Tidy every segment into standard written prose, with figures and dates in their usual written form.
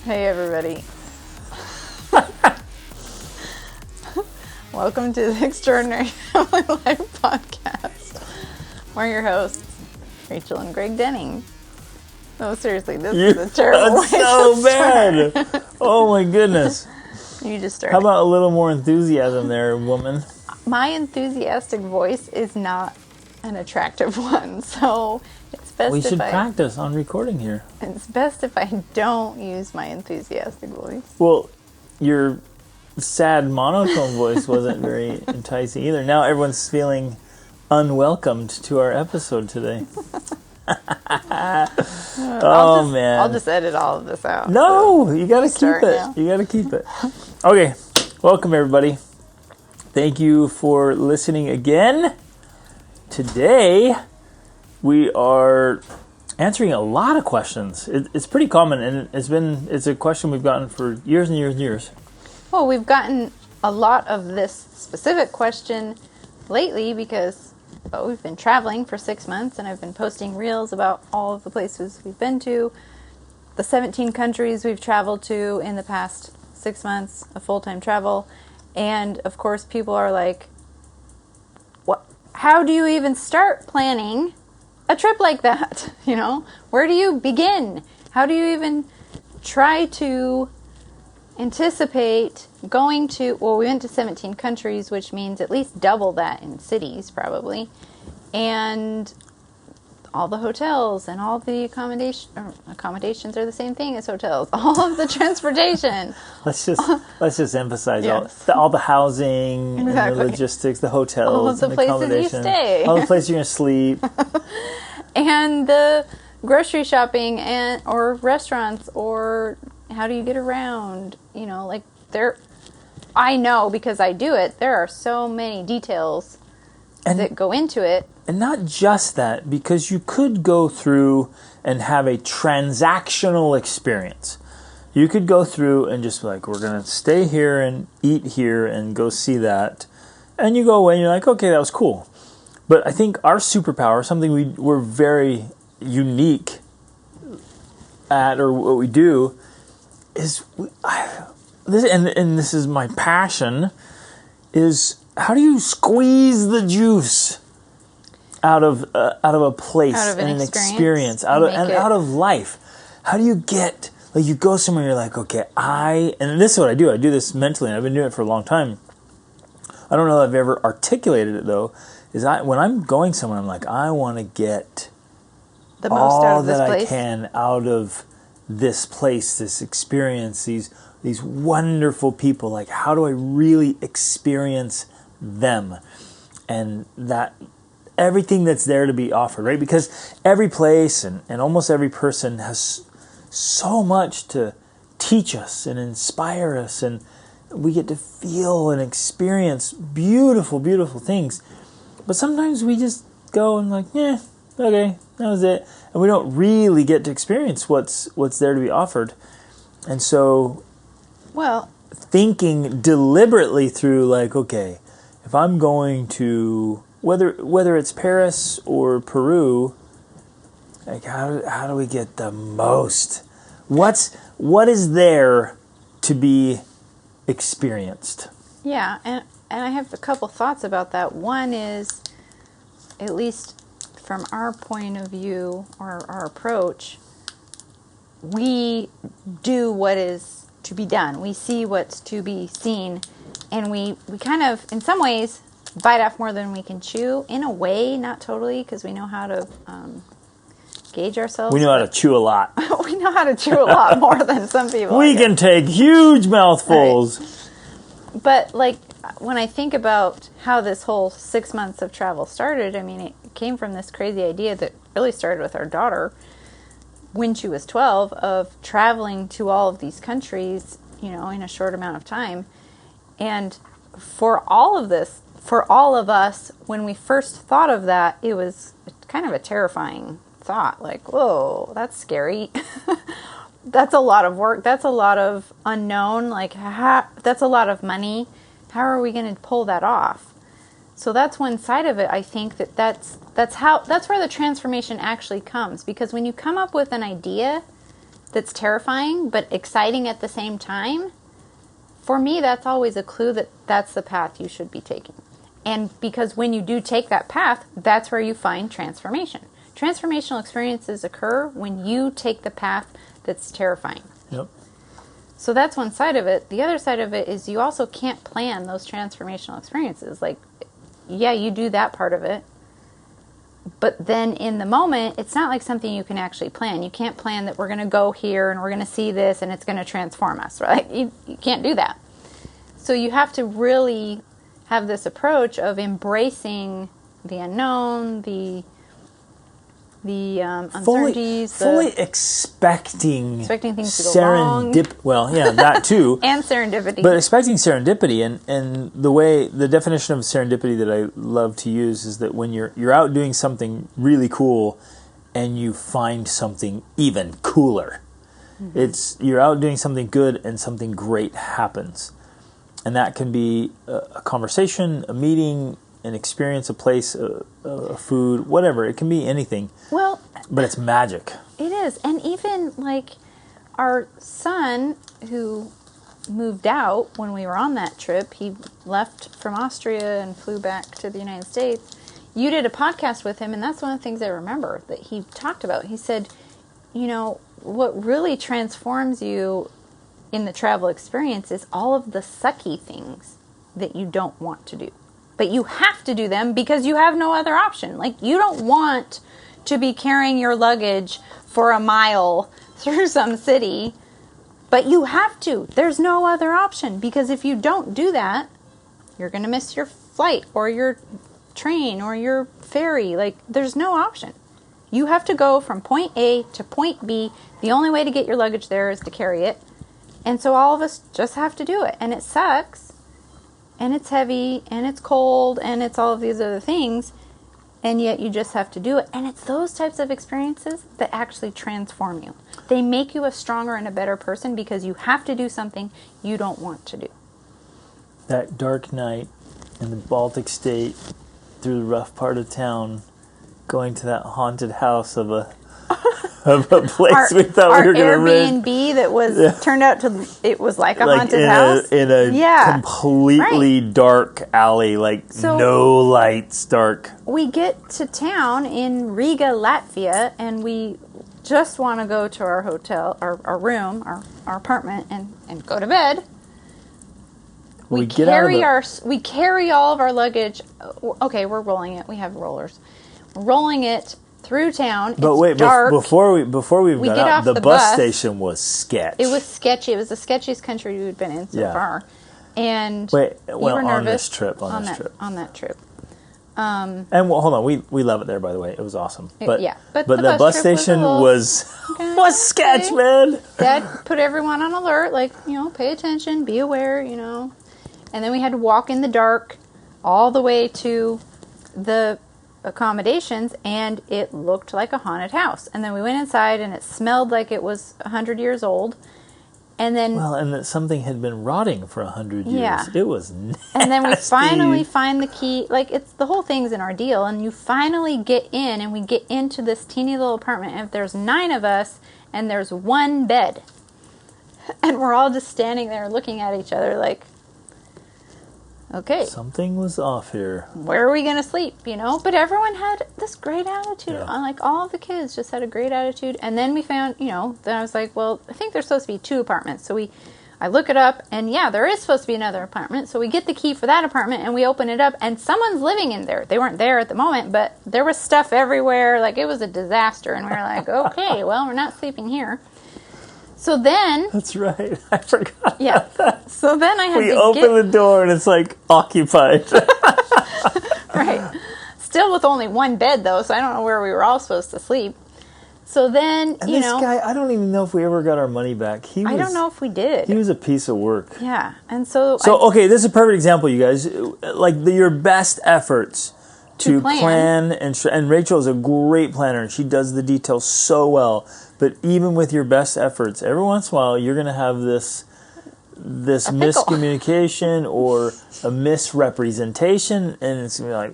Hey everybody. Welcome to the Extraordinary Family Life Podcast. We're your hosts, Rachel and Greg Denning. No, seriously, this is a terrible way so to bad. start. Oh my goodness. You just started. How about a little more enthusiasm there, woman? My enthusiastic voice is not an attractive one, so it's best We should practice on recording here. It's best if I don't use my enthusiastic voice. Well, your sad monotone voice wasn't very enticing either. Now everyone's feeling unwelcomed to our episode today. Man. I'll just edit all of this out. No, you gotta keep it. Now. You gotta keep it. Okay, welcome everybody. Thank you for listening again. Today, we are answering a lot of questions. It's pretty common, and it's a question we've gotten for years and years and years. Well, we've gotten a lot of this specific question lately because we've been traveling for 6 months, and I've been posting reels about all of the places we've been to, the 17 countries we've traveled to in the past 6 months of full-time travel, and of course people are like, "What? How do you even start planning a trip like that? You know, where do you begin? How do you even try to anticipate going to," well, we went to 17 countries, which means at least double that in cities probably, and all the hotels and all the accommodations are the same thing as hotels. All of the transportation. Let's just emphasize Yes. all the housing, Exactly. and the logistics, the hotels, All of the and places you accommodation, stay. all the places you're gonna sleep. And the grocery shopping or restaurants, or how do you get around? You know, like I know because I do it, there are so many details that go into it. And not just that, because you could go through and have a transactional experience. You could go through and just be like, we're going to stay here and eat here and go see that. And you go away and you're like, okay, that was cool. But I think our superpower, something we're very unique at, or what we do, is this is my passion, is how do you squeeze the juice out of a place, Out of and an experience, out of life? How do you get, like, you go somewhere, you're like, okay, and this is what I do this mentally, and I've been doing it for a long time. I don't know that I've ever articulated it though, is when I'm going somewhere, I'm like, I want to get The most out of this all that place. I can out of this place, this experience, these wonderful people. Like, how do I really experience them? And that everything that's there to be offered, right? Because every place and almost every person has so much to teach us and inspire us, and we get to feel and experience beautiful, beautiful things. But sometimes we just go and like, yeah, okay, that was it. And we don't really get to experience what's there to be offered. And so, Well, thinking deliberately through, like, okay, if I'm going to, whether it's Paris or Peru, like, how do we get the most? What is there to be experienced? yeah, and I have a couple thoughts about that. One is, at least from our point of view or our approach, we do what is to be done. We see what's to be seen, and we kind of, in some ways, bite off more than we can chew. In a way, not totally, because we know how to gauge ourselves. We know how to chew a lot. We know how to chew a lot more than some people. We can take huge mouthfuls. Right. But, like, when I think about how this whole 6 months of travel started, I mean, it came from this crazy idea that really started with our daughter when she was 12, of traveling to all of these countries, you know, in a short amount of time. And for all of us, when we first thought of that, it was kind of a terrifying thought. Like, whoa, that's scary. That's a lot of work. That's a lot of unknown. Like, that's a lot of money. How are we going to pull that off? So that's one side of it. I think that's where the transformation actually comes. Because when you come up with an idea, that's terrifying but exciting at the same time, for me, that's always a clue that that's the path you should be taking. And because when you do take that path, that's where you find transformation. Transformational experiences occur when you take the path that's terrifying. Yep. So that's one side of it. The other side of it is you also can't plan those transformational experiences. Like, yeah, you do that part of it. But then in the moment, it's not like something you can actually plan. You can't plan that we're going to go here and we're going to see this and it's going to transform us, right? You can't do that. So you have to really have this approach of embracing the unknown, the uncertainties, fully expecting things to go wrong. Well, yeah, that too. And serendipity. But expecting serendipity, and the definition of serendipity that I love to use is that when you're out doing something really cool and you find something even cooler. Mm-hmm. You're out doing something good and something great happens. And that can be a conversation, a meeting, an experience, a place, a food, whatever. It can be anything. Well, but it's magic. It is. And even like our son, who moved out when we were on that trip, he left from Austria and flew back to the United States. You did a podcast with him, and that's one of the things I remember that he talked about. He said, what really transforms you in the travel experience is all of the sucky things that you don't want to do. But you have to do them because you have no other option. Like, you don't want to be carrying your luggage for a mile through some city, but you have to. There's no other option, because if you don't do that, you're going to miss your flight or your train or your ferry. Like, there's no option. You have to go from point A to point B. The only way to get your luggage there is to carry it. And so all of us just have to do it. And it sucks. And it's heavy. And it's cold. And it's all of these other things. And yet you just have to do it. And it's those types of experiences that actually transform you. They make you a stronger and a better person because you have to do something you don't want to do. That dark night in the Baltic state, through the rough part of town, going to that haunted house of a place we thought we were going to rent. Airbnb that was turned out to, it was like a haunted house. In a completely dark alley, no lights, dark. We get to town in Riga, Latvia, and we just want to go to our hotel, our room, our apartment, and go to bed. We carry all of our luggage. Okay, we're rolling it. We have rollers. We're rolling it through town. But wait, dark. before we got out, the bus station was sketch. It was sketchy. It was the sketchiest country we'd been in so far. And we were nervous on this trip. On that trip. And hold on, we love it there. By the way, it was awesome. But the bus station was sketch, man. Dad put everyone on alert, pay attention, be aware, And then we had to walk in the dark all the way to the accommodations, and it looked like a haunted house. And then we went inside, and it smelled like it was 100 years old. And then and that something had been rotting for 100 years. Yeah. It was nasty. And then we finally find the key. It's the whole thing's an ordeal. And you finally get in, and we get into this teeny little apartment. And if there's 9 of us, and there's one bed, and we're all just standing there looking at each other like, okay, something was off here. Where are we going to sleep, But everyone had this great attitude. Yeah. All of the kids just had a great attitude. And then we found, then I was like, well, I think there's supposed to be 2 apartments. So I look it up, and there is supposed to be another apartment. So we get the key for that apartment, and we open it up, and someone's living in there. They weren't there at the moment, but there was stuff everywhere. It was a disaster. And we were like, okay, well, we're not sleeping here. So then... That's right. I forgot. Yeah. So then I had we open the door and it's occupied. Right. Still with only one bed, though, so I don't know where we were all supposed to sleep. So then, and this guy, I don't even know if we ever got our money back. I don't know if we did. He was a piece of work. Yeah. And so... okay, this is a perfect example, you guys. Your best efforts to plan and Rachel is a great planner, and she does the details so well. But even with your best efforts, every once in a while you're going to have this miscommunication or a misrepresentation, and it's going to be like,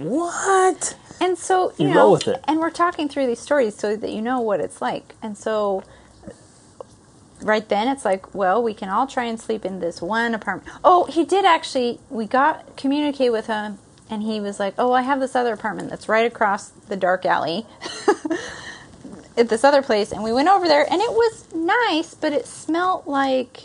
what? And so you roll with it. And we're talking through these stories so that you know what it's like. And so right then it's like, well, we can all try and sleep in this one apartment. Oh, he did actually, we got communicate with him, and he was like, oh, I have this other apartment that's right across the dark alley at this other place. And we went over there, and it was nice, but it smelled like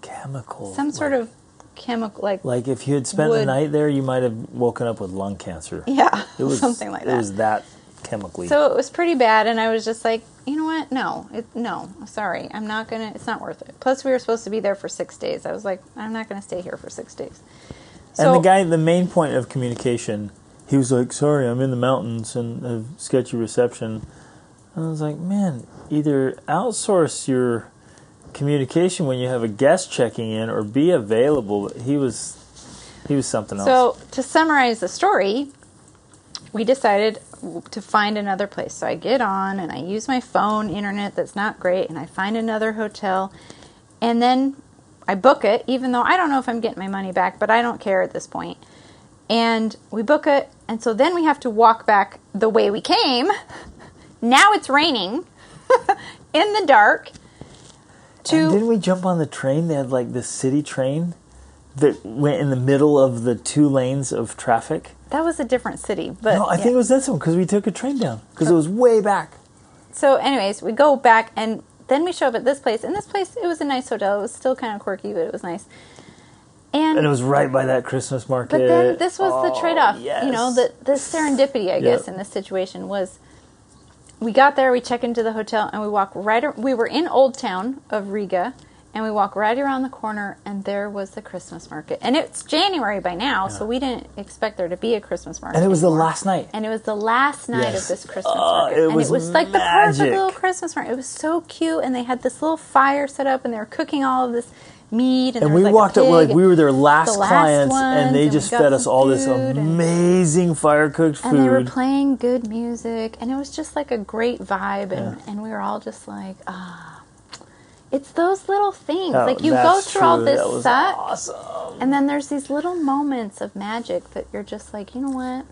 chemical. some sort of chemical, like if you had spent wood. the night there, you might have woken up with lung cancer. Yeah, It was something like that. It was that chemically. So it was pretty bad, and I was just like, you know what? No, sorry, I'm not gonna. It's not worth it. Plus, we were supposed to be there for 6 days. I was like, I'm not gonna stay here for 6 days. So, and the guy, the main point of communication, he was like, sorry, I'm in the mountains and have sketchy reception. And I was like, man, either outsource your communication when you have a guest checking in, or be available. He was something else. So to summarize the story, we decided to find another place. So I get on and I use my phone internet that's not great, and I find another hotel, and then I book it, even though I don't know if I'm getting my money back, but I don't care at this point. And we book it, and so then we have to walk back the way we came. Now it's raining in the dark. And didn't we jump on the train? They had like this city train that went in the middle of the 2 lanes of traffic. That was a different city, but No, I think it was this one, because we took a train down, because it was way back. So anyways, we go back, and then we show up at this place. And this place, it was a nice hotel. It was still kind of quirky, but it was nice. And it was right by that Christmas market. But then this was the trade-off. Yes. You know, the serendipity, I guess, in this situation was, we got there, we check into the hotel, and we walk we were in Old Town of Riga, and we walk right around the corner, and there was the Christmas market. And it's January by now, so we didn't expect there to be a Christmas market. And it was anymore. the last night. And it was the last night Yes. of this Christmas market. It was like the perfect magic. little Christmas market. It was so cute, and they had this little fire set up, and they were cooking all of this meat. And, And there we was walked a up, pig, like we were their last the last clients, ones, and they and just we got fed us some all this food, and- amazing fire-cooked food. And they were playing good music, and it was just like a great vibe, and we were all just like, it's those little things. Oh, like you go that's through all true. this That was set, awesome. and then there's these little moments of magic that you're just like, you know what?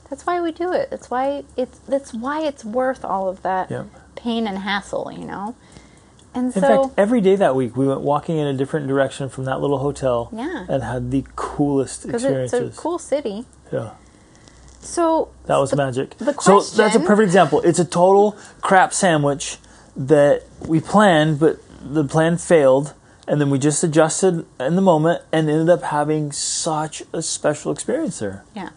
That's why we do it. That's why it's worth all of that Yep. pain and hassle, you know? And In so fact, every day that week, we went walking in a different direction from that little hotel, Yeah. and had the coolest because experiences. it's a cool city. Yeah, So that was magic. the So that's a question- perfect example. It's a total crap sandwich that we planned, but the plan failed, and then we just adjusted in the moment and ended up having such a special experience there. Yeah.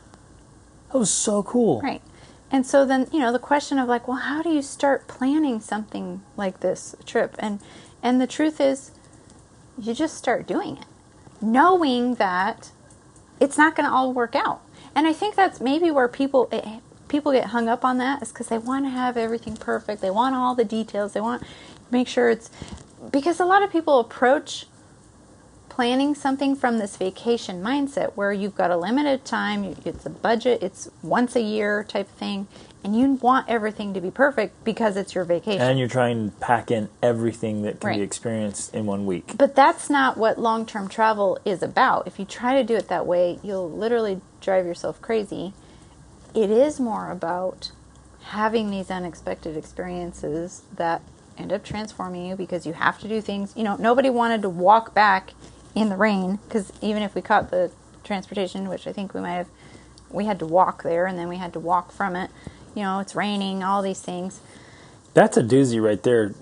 That was so cool. Right. And so then, you know, the question of like, well, how do you start planning something like this trip? And the truth is, you just start doing it, knowing that it's not going to all work out. And I think that's maybe where people get hung up on that, is because they want to have everything perfect. They want all the details. They want to make sure it's, because a lot of people approach planning something from this vacation mindset where you've got a limited time, it's a budget, it's once a year type thing, and you want everything to be perfect because it's your vacation. And you're trying to pack in everything that can Right. be experienced in 1 week. But that's not what long-term travel is about. If you try to do it that way, you'll literally drive yourself crazy. It is more about having these unexpected experiences that end up transforming you, because you have to do things. You know, nobody wanted to walk back in the rain, because even if we caught the transportation, which I think we had to walk there, and then we had to walk from it. You know, it's raining, all these things. That's a doozy right there.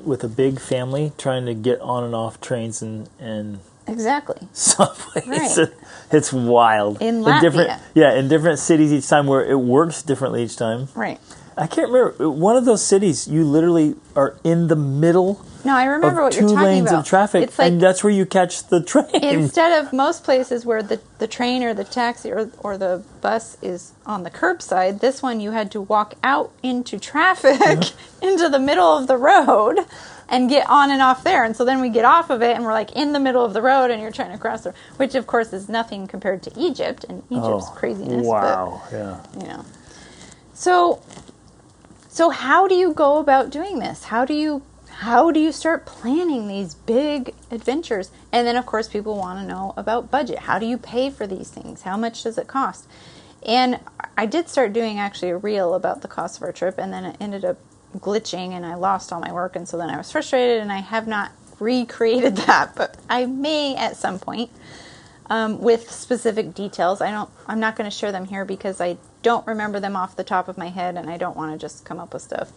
With a big family, trying to get on and off trains and Exactly. subways. Right. It's wild. In Latvia. In different cities each time, where it works differently each time. Right. I can't remember. One of those cities, you literally are in the middle No, I remember of what you're 2 talking lanes about. of traffic, It's like, and that's where you catch the train. instead of most places where the train or the taxi or the bus is on the curbside, this one you had to walk out into traffic, into the middle of the road, and get on and off there. And so then we get off of it, and we're like in the middle of the road, and you're trying to cross the, which of course is nothing compared to Egypt, and Egypt's craziness. Wow. Yeah. But, you know. So how do you go about doing this? How do you start planning these big adventures? And then, of course, people want to know about budget. How do you pay for these things? How much does it cost? And I did start doing actually a reel about the cost of our trip, and then it ended up glitching and I lost all my work, and so then I was frustrated, and I have not recreated that, but I may at some point with specific details. I'm not going to share them here because I don't remember them off the top of my head, and I don't want to just come up with stuff.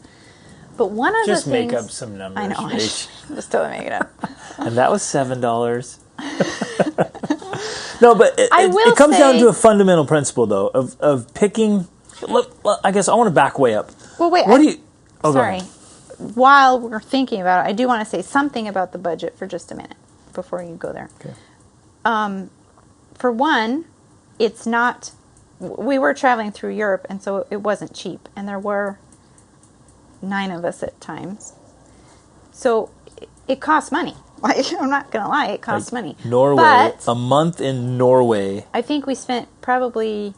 But one of just the things... make up some numbers. I know. Just totally make it up. And that was $7. No, but it comes down to a fundamental principle, though, of picking... Look, I guess I want to back way up. Well, wait. What do you... Oh, sorry. While we're thinking about it, I do want to say something about the budget for just a minute before you go there. Okay. For one, it's not... We were traveling through Europe, and so it wasn't cheap. And there were 9 of us at times. So it costs money. Like, I'm not going to lie, it costs money. Norway, but a month in Norway. I think we spent probably...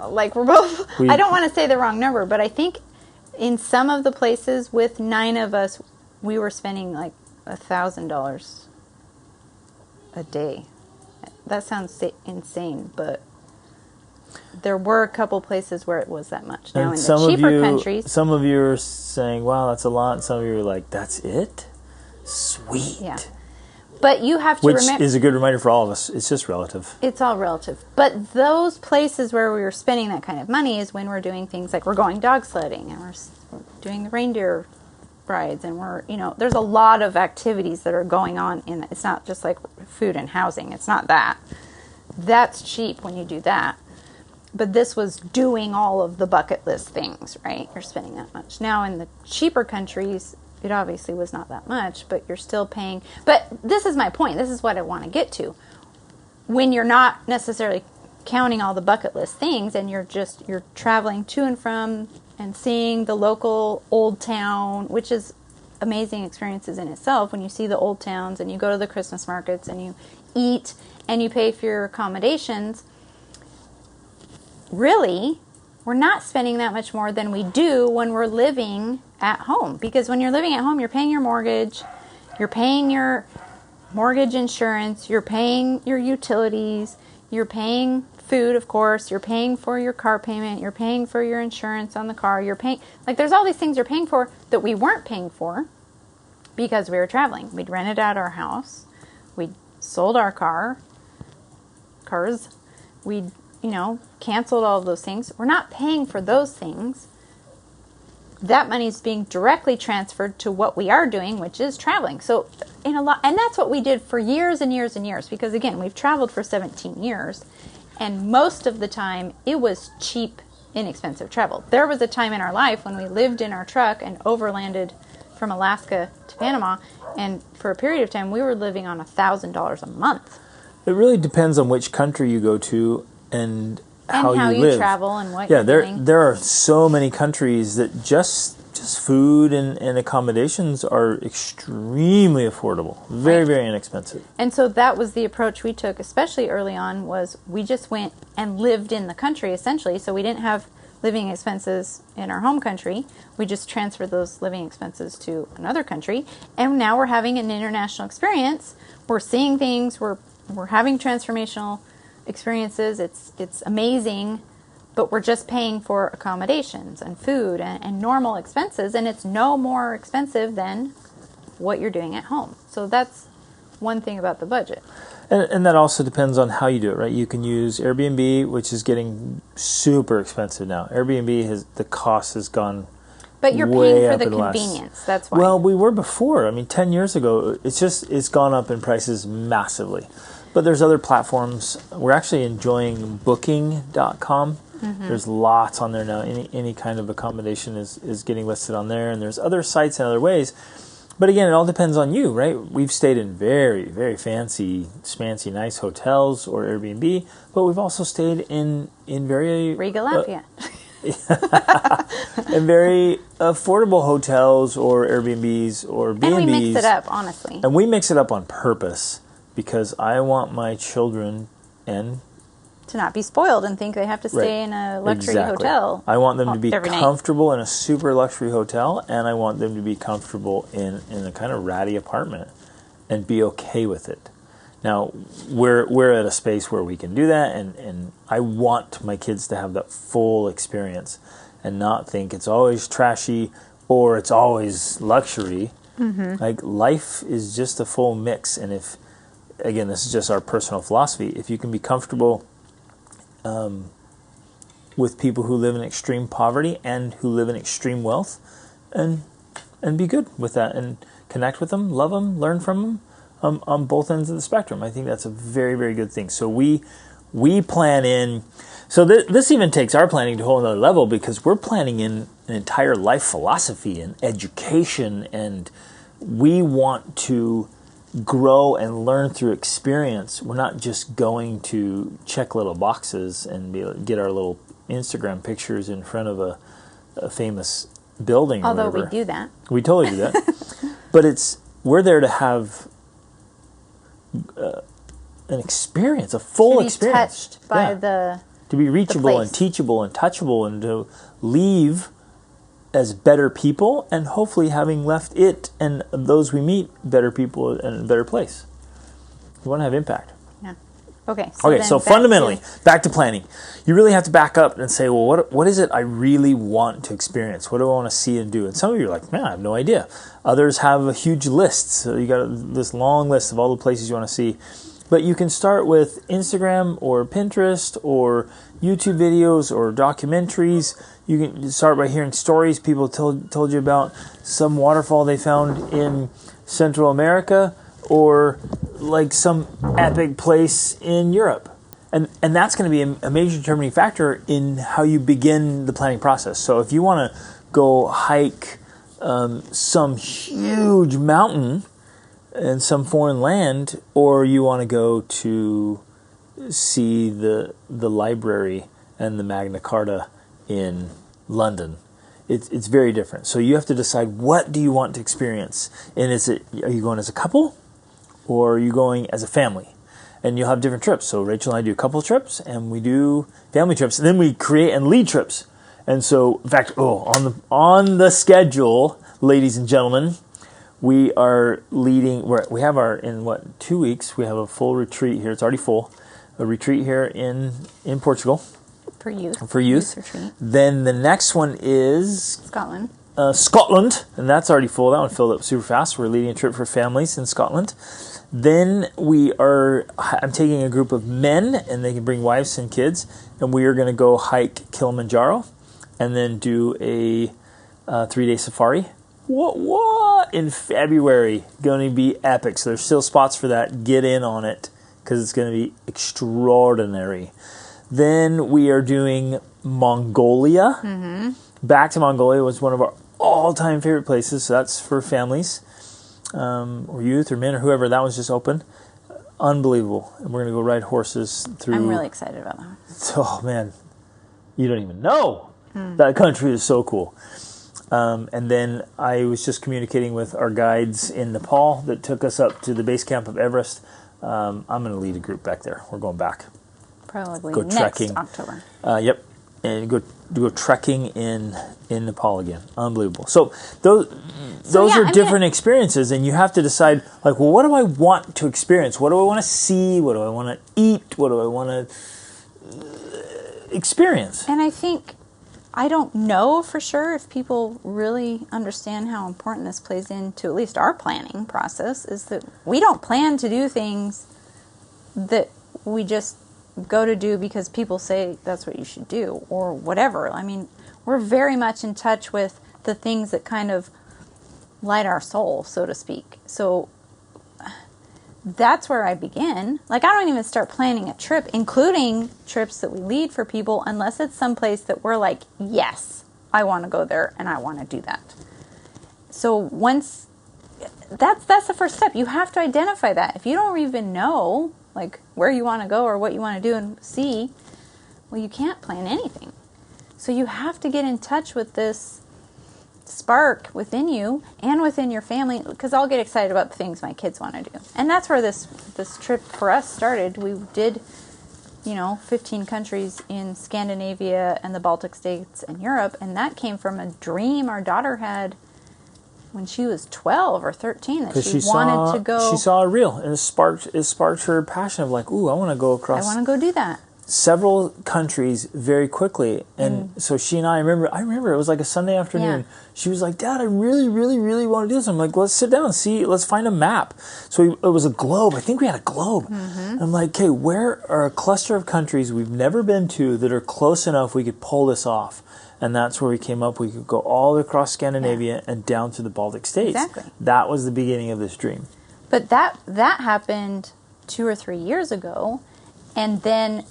like we're both... I don't want to say the wrong number, but I think in some of the places with 9 of us, we were spending like $1,000 a day. That sounds insane, but there were a couple places where it was that much. Now, in the cheaper countries... Some of you are saying, wow, that's a lot. And some of you are like, that's it? Sweet. Yeah. But you have to remember... Which is a good reminder for all of us. It's just relative. It's all relative. But those places where we were spending that kind of money is when we're doing things like we're going dog sledding and we're doing the reindeer rides, and there's a lot of activities that are going on in it. It's not just like food and housing. It's not that. That's cheap when you do that. But this was doing all of the bucket list things, right? You're spending that much. Now in the cheaper countries, it obviously was not that much, but you're still paying. But this is my point. This is what I want to get to. When you're not necessarily counting all the bucket list things, and you're traveling to and from and seeing the local old town, which is amazing experiences in itself. When you see the old towns and you go to the Christmas markets and you eat and you pay for your accommodations, really, we're not spending that much more than we do when we're living at home. Because when you're living at home, you're paying your mortgage, you're paying your mortgage insurance, you're paying your utilities, you're paying food, of course, you're paying for your car payment, you're paying for your insurance on the car, you're paying... Like, there's all these things you're paying for that we weren't paying for because we were traveling. We'd rented out our house, we'd sold our cars, we'd canceled all of those things. We're not paying for those things. That money is being directly transferred to what we are doing, which is traveling. So and that's what we did for years and years and years, because again, we've traveled for 17 years, and most of the time it was cheap, inexpensive travel. There was a time in our life when we lived in our truck and overlanded from Alaska to Panama, and for a period of time we were living on $1,000 a month. It really depends on which country you go to and how you live. Travel and what you're doing. There are so many countries that just food and accommodations are extremely affordable. Very, very inexpensive. And so that was the approach we took, especially early on, was we just went and lived in the country, essentially. So we didn't have living expenses in our home country. We just transferred those living expenses to another country. And now we're having an international experience. We're seeing things. We're having transformational experiences. It's amazing, but we're just paying for accommodations and food and normal expenses, and it's no more expensive than what you're doing at home. So that's one thing about the budget. And that also depends on how you do it, right? You can use Airbnb, which is getting super expensive now. Airbnb the cost has gone But you're paying for the convenience. That's why. Well, we were before. I mean, 10 years ago, it's gone up in prices massively. But there's other platforms. We're actually enjoying Booking.com. Mm-hmm. There's lots on there now. Any kind of accommodation is getting listed on there. And there's other sites and other ways. But again, it all depends on you, right? We've stayed in very, very fancy, smancy, nice hotels or Airbnb. But we've also stayed in very... Regal Lafayette. And very affordable hotels or Airbnbs or B&Bs. And we mix it up, honestly. And we mix it up on purpose. Because I want my children to not be spoiled and think they have to stay in a luxury hotel. I want them to be comfortable in a super luxury hotel, and I want them to be comfortable in a kind of ratty apartment and be okay with it. Now, we're at a space where we can do that, and I want my kids to have that full experience and not think it's always trashy or it's always luxury. Like, life is just a full mix, and if, again, this is just our personal philosophy, if you can be comfortable with people who live in extreme poverty and who live in extreme wealth, and be good with that, and connect with them, love them, learn from them, on both ends of the spectrum. I think that's a very, very good thing. So we plan in. So this even takes our planning to a whole another level, because we're planning in an entire life philosophy and education, and we want to grow and learn through experience. We're not just going to check little boxes and get our little Instagram pictures in front of a famous building. Although or whatever. we do that. We totally do that. But we're there to have an experience, a full experience. Touched by to be reachable and teachable and touchable, and to leave as better people, and hopefully having left it and those we meet better people and a better place. We want to have impact. Yeah. Okay. So fundamentally, back to planning. You really have to back up and say, well, what is it I really want to experience? What do I want to see and do? And some of you are like, man, I have no idea. Others have a huge list. So you got this long list of all the places you want to see. But you can start with Instagram or Pinterest or YouTube videos or documentaries. You can start by hearing stories people told you about some waterfall they found in Central America, or like some epic place in Europe. And that's going to be a major determining factor in how you begin the planning process. So if you want to go hike some huge mountain in some foreign land, or you want to go to see the library and the Magna Carta in London, it's very different. So you have to decide, what do you want to experience? And are you going as a couple, or are you going as a family? And you'll have different trips. So Rachel and I do couple trips, and we do family trips, and then we create and lead trips. And so, in fact, on the schedule, ladies and gentlemen, we are leading. We have in 2 weeks, we have a full retreat here. It's already full. A retreat here in Portugal. For youth. Retreat. Then the next one is Scotland, and that's already full. That one filled up super fast. We're leading a trip for families in Scotland. Then I'm taking a group of men, and they can bring wives and kids, and we are going to go hike Kilimanjaro, and then do a 3-day safari. What? In February, going to be epic. So there's still spots for that. Get in on it, because it's going to be extraordinary. Then we are doing Mongolia. Mm-hmm. Back to Mongolia was one of our all-time favorite places. So that's for families, or youth, or men, or whoever. That one's just open. Unbelievable. And we're going to go ride horses through. I'm really excited about that. Oh, man. You don't even know. That country is so cool. And then I was just communicating with our guides in Nepal that took us up to the base camp of Everest. I'm going to lead a group back there. We're going back. Probably go next trekking. October. Yep. And go trekking in Nepal again. Unbelievable. So those are different experiences, and you have to decide, like, well, what do I want to experience? What do I want to see? What do I want to eat? What do I want to experience? And I don't know for sure if people really understand how important this plays into at least our planning process, is that we don't plan to do things that we just go to do because people say that's what you should do or whatever. I mean, we're very much in touch with the things that kind of light our soul, so to speak. So that's where I begin. Like, I don't even start planning a trip, including trips that we lead for people, unless it's someplace that we're like, yes, I want to go there and I want to do that. So once that's the first step. You have to identify that. If you don't even know, like, where you want to go or what you want to do and see, well, you can't plan anything. So you have to get in touch with this spark within you and within your family, because I'll get excited about the things my kids want to do. And that's where this trip for us started. We did, 15 countries in Scandinavia and the Baltic states and Europe, and that came from a dream our daughter had when she was 12 or 13 that she saw, wanted to go. She saw a reel, and it sparked her passion of like, ooh, I want to go I across want to go do that. several countries very quickly. And so she and I remember it was like a Sunday afternoon. Yeah. She was like, Dad, I really, really, really want to do this. I'm like, let's sit down and see, let's find a map. So it was a globe. I think we had a globe. I'm like, okay, where are a cluster of countries we've never been to that are close enough we could pull this off? And that's where we came up. We could go all the way across Scandinavia and down to the Baltic states. Exactly. That was the beginning of this dream. But that happened 2 or 3 years ago, and then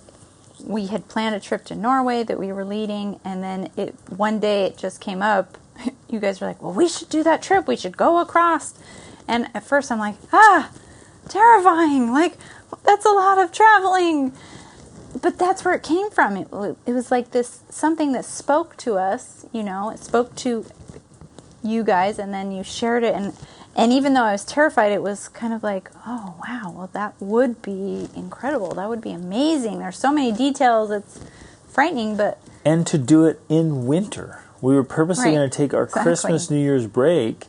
we had planned a trip to Norway that we were leading, and then one day it just came up. You guys were like, well, we should do that trip. We should go across. And at first I'm like, terrifying. Like, that's a lot of traveling. But that's where it came from. It was like this, something that spoke to us, it spoke to you guys, and then you shared it. And even though I was terrified, it was kind of like, oh, wow, well, that would be incredible. That would be amazing. There's so many details. It's frightening, but... And to do it in winter. We were purposely going to take our Christmas, New Year's break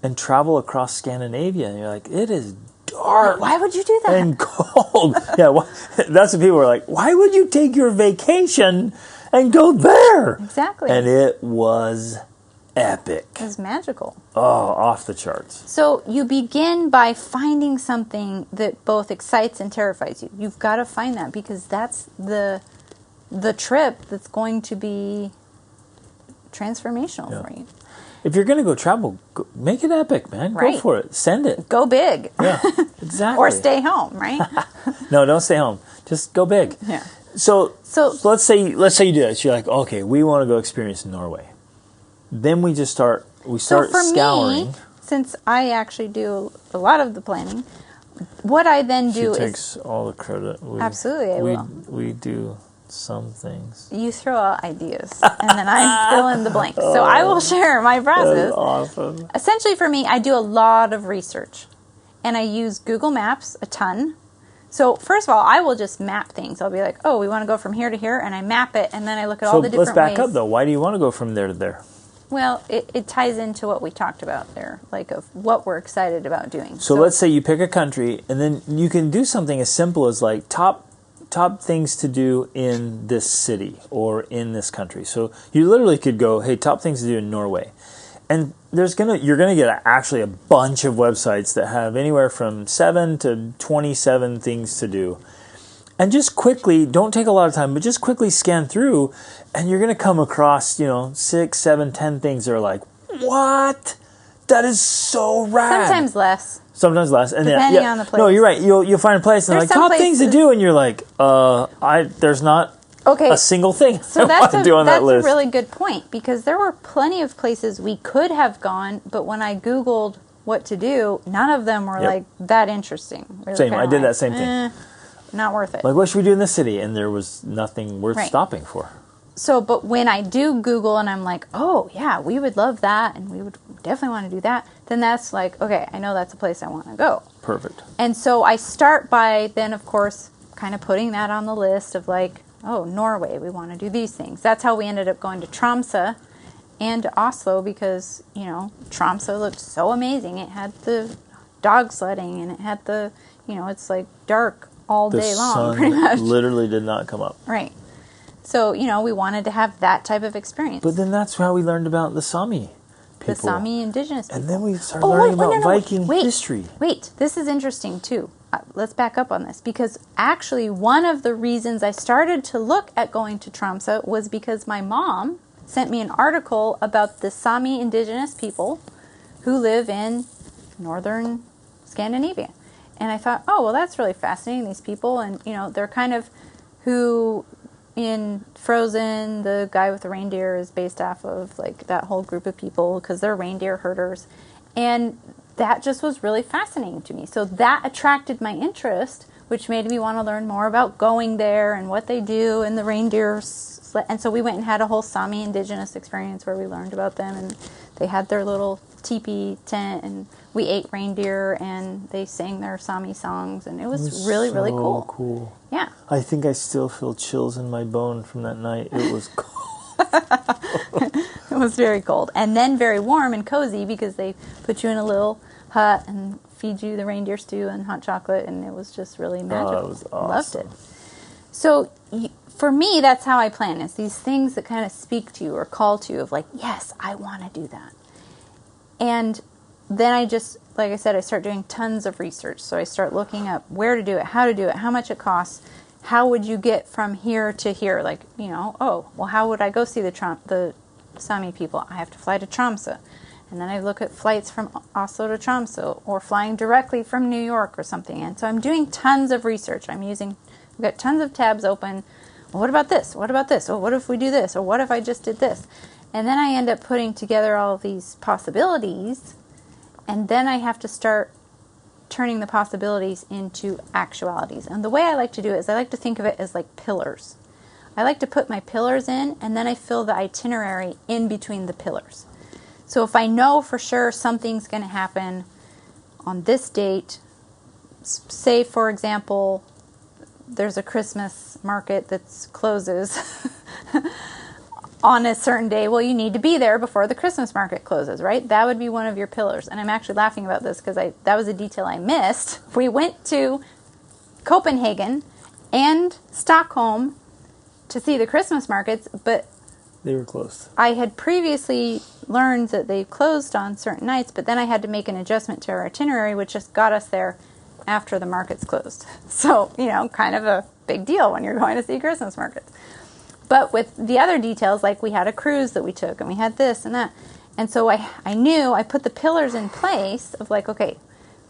and travel across Scandinavia. And you're like, it is dark. Why would you do that? And cold. Yeah, that's what people were like, why would you take your vacation and go there? Exactly. And it was epic. It was magical. Oh, off the charts. So you begin by finding something that both excites and terrifies you. You've got to find that, because that's the trip that's going to be transformational for you. If you're going to go travel, make it epic, man. Go for it. Send it. Go big. Yeah, exactly. Or stay home, right? No, don't stay home. Just go big. Yeah. So let's say you do that. So you're like, okay, we want to go experience Norway. Then we just start scouring. Me, since I actually do a lot of the planning, what I then do She takes all the credit. Absolutely, I will. We do some things. You throw out ideas, and then I fill in the blanks. So I will share my process. That's awesome. Essentially, for me, I do a lot of research, and I use Google Maps a ton. So first of all, I will just map things. I'll be like, oh, we want to go from here to here, and I map it, and then I look at all the different ways. So let's back up, though. Why do you want to go from there to there? Well, it ties into what we talked about there, like of what we're excited about doing. So let's say you pick a country, and then you can do something as simple as like top things to do in this city or in this country. So you literally could go, hey, top things to do in Norway. And you're gonna get actually a bunch of websites that have anywhere from 7 to 27 things to do. And just quickly, don't take a lot of time, but just quickly scan through, and you're gonna come across, 6, 7, 10 things that are like, what? That is so rad. Sometimes less. And depending on the place. No, you're right. You'll find a place and There's like top things to do, and you're like, there's not a single thing so I want to do on that list. That's a really good point, because there were plenty of places we could have gone, but when I Googled what to do, none of them were like that interesting. Same. I did that same thing. Not worth it. Like, what should we do in this city? And there was nothing worth stopping for. So, but when I do Google and I'm like, oh, yeah, we would love that, and we would definitely want to do that, then that's like, okay, I know that's a place I want to go. Perfect. And so I start by then, of course, kind of putting that on the list of like, oh, Norway, we want to do these things. That's how we ended up going to Tromsø and to Oslo, because, Tromsø looked so amazing. It had the dog sledding, and it had the, it's like dark all day long, pretty much. Literally did not come up. Right. So, we wanted to have that type of experience. But then that's how we learned about the Sami people. The Sami indigenous people. And then we started learning about Viking history. Wait, this is interesting too. Let's back up on this, because actually one of the reasons I started to look at going to Tromsø was because my mom sent me an article about the Sami indigenous people who live in northern Scandinavia. And I thought, oh, well, that's really fascinating, these people. And, they're kind of who in Frozen, the guy with the reindeer is based off of, like, that whole group of people, because they're reindeer herders. And that just was really fascinating to me. So that attracted my interest, which made me want to learn more about going there and what they do and the reindeer. And so we went and had a whole Sami indigenous experience where we learned about them, and they had their little teepee tent, and we ate reindeer, and they sang their Sami songs, and it was really, really cool. Cool. Yeah. I think I still feel chills in my bone from that night. It was cool. It was very cold. And then very warm and cozy because they put you in a little hut and feed you the reindeer stew and hot chocolate, and it was just really magical. Oh, it was awesome. Loved it. So for me, that's how I plan. It's these things that kind of speak to you or call to you of like, yes, I want to do that. And then I just, like I said, I start doing tons of research. So I start looking up where to do it, how much it costs, how would you get from here to here? Like, oh, well, how would I go see the Sami people? I have to fly to Tromsø. And then I look at flights from Oslo to Tromsø or flying directly from New York or something. And so I'm doing tons of research. I've got tons of tabs open. Well, what about this? What about this? Oh, what if we do this? Or what if I just did this? And then I end up putting together all of these possibilities. And then I have to start turning the possibilities into actualities. And the way I like to do it is I like to think of it as like pillars. I like to put my pillars in, and then I fill the itinerary in between the pillars. So if I know for sure something's going to happen on this date, say, for example, there's a Christmas market that closes on a certain day, well, you need to be there before the Christmas market closes, right? That would be one of your pillars. And I'm actually laughing about this because that was a detail I missed. We went to Copenhagen and Stockholm to see the Christmas markets, but they were closed. I had previously learned that they closed on certain nights, but then I had to make an adjustment to our itinerary, which just got us there after the markets closed. So, kind of a big deal when you're going to see Christmas markets. But with the other details, like we had a cruise that we took and we had this and that. And so I knew I put the pillars in place of like, okay,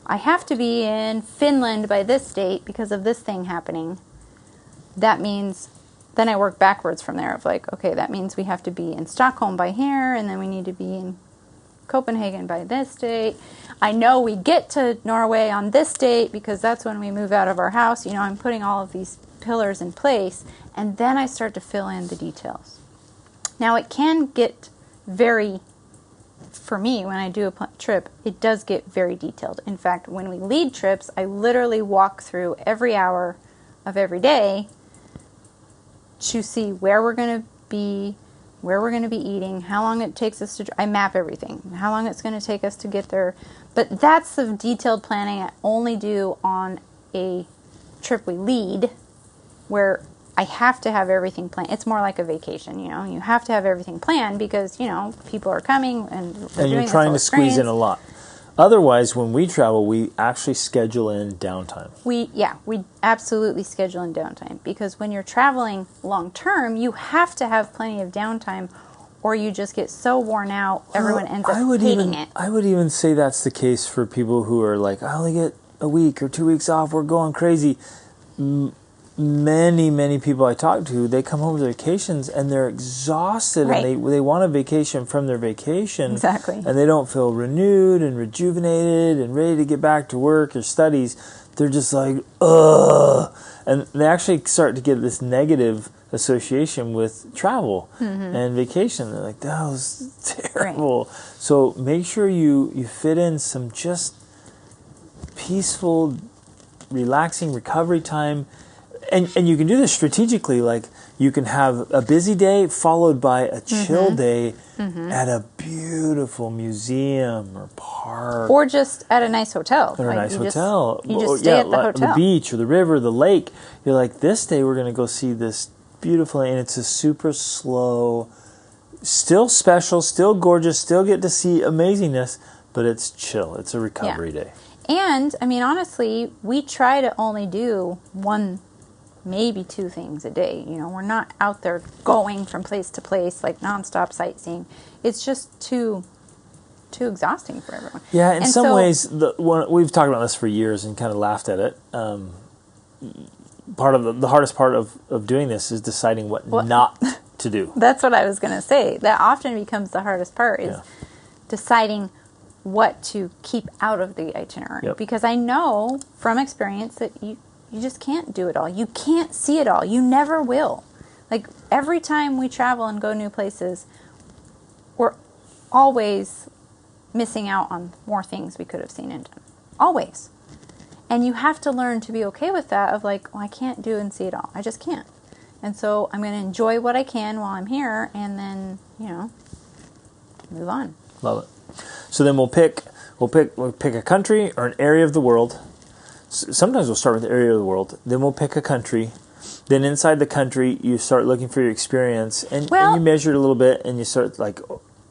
I have to be in Finland by this date because of this thing happening. That means, then I work backwards from there of like, okay, that means we have to be in Stockholm by here, and then we need to be in Copenhagen by this date. I know we get to Norway on this date because that's when we move out of our house. I'm putting all of these pillars in place, and then I start to fill in the details. Now, it can get for me, when I do a trip, it does get very detailed. In fact, when we lead trips, I literally walk through every hour of every day to see where we're going to be, where we're going to be eating, how long it takes us to... I map everything, how long it's going to take us to get there. But that's the detailed planning I only do on a trip we lead, where I have to have everything planned. It's more like a vacation, You have to have everything planned because, people are coming and you're trying to squeeze in a lot. Otherwise, when we travel, we actually schedule in downtime. We absolutely schedule in downtime because when you're traveling long term, you have to have plenty of downtime, or you just get so worn out, everyone ends up hating it. I would even say that's the case for people who are like, I only get a week or 2 weeks off, we're going crazy. Many people I talk to, they come home to vacations and they're exhausted, right. And they want a vacation from their vacation. Exactly. And they don't feel renewed and rejuvenated and ready to get back to work or studies. They're just like, ugh. And they actually start to get this negative association with travel and vacation. They're like, that was terrible. Right. So make sure you fit in some just peaceful, relaxing recovery time. And you can do this strategically, like you can have a busy day followed by a chill day at a beautiful museum or park. Or just at a nice hotel. Or a nice hotel. You just stay at the hotel. The beach or the river, the lake. You're like, this day we're going to go see this beautiful, and it's a super slow, still special, still gorgeous, still get to see amazingness, but it's chill. It's a recovery day. And, honestly, we try to only do one, maybe two things a day. We're not out there going from place to place, like nonstop sightseeing. It's just too exhausting for everyone. Yeah, in some ways, we've talked about this for years and kind of laughed at it. Part of the hardest part of doing this is deciding what not to do. That's what I was going to say. That often becomes the hardest part is deciding what to keep out of the itinerary. Yep. Because I know from experience that you just can't do it all. You can't see it all. You never will. Like every time we travel and go new places, we're always missing out on more things we could have seen and done. Always. And you have to learn to be okay with that of like, I can't do and see it all. I just can't. And so I'm going to enjoy what I can while I'm here, and then, move on. Love it. So then we'll pick a country or an area of the world. Sometimes we'll start with the area of the world. Then we'll pick a country. Then inside the country, you start looking for your experience, and you measure it a little bit, and you start like,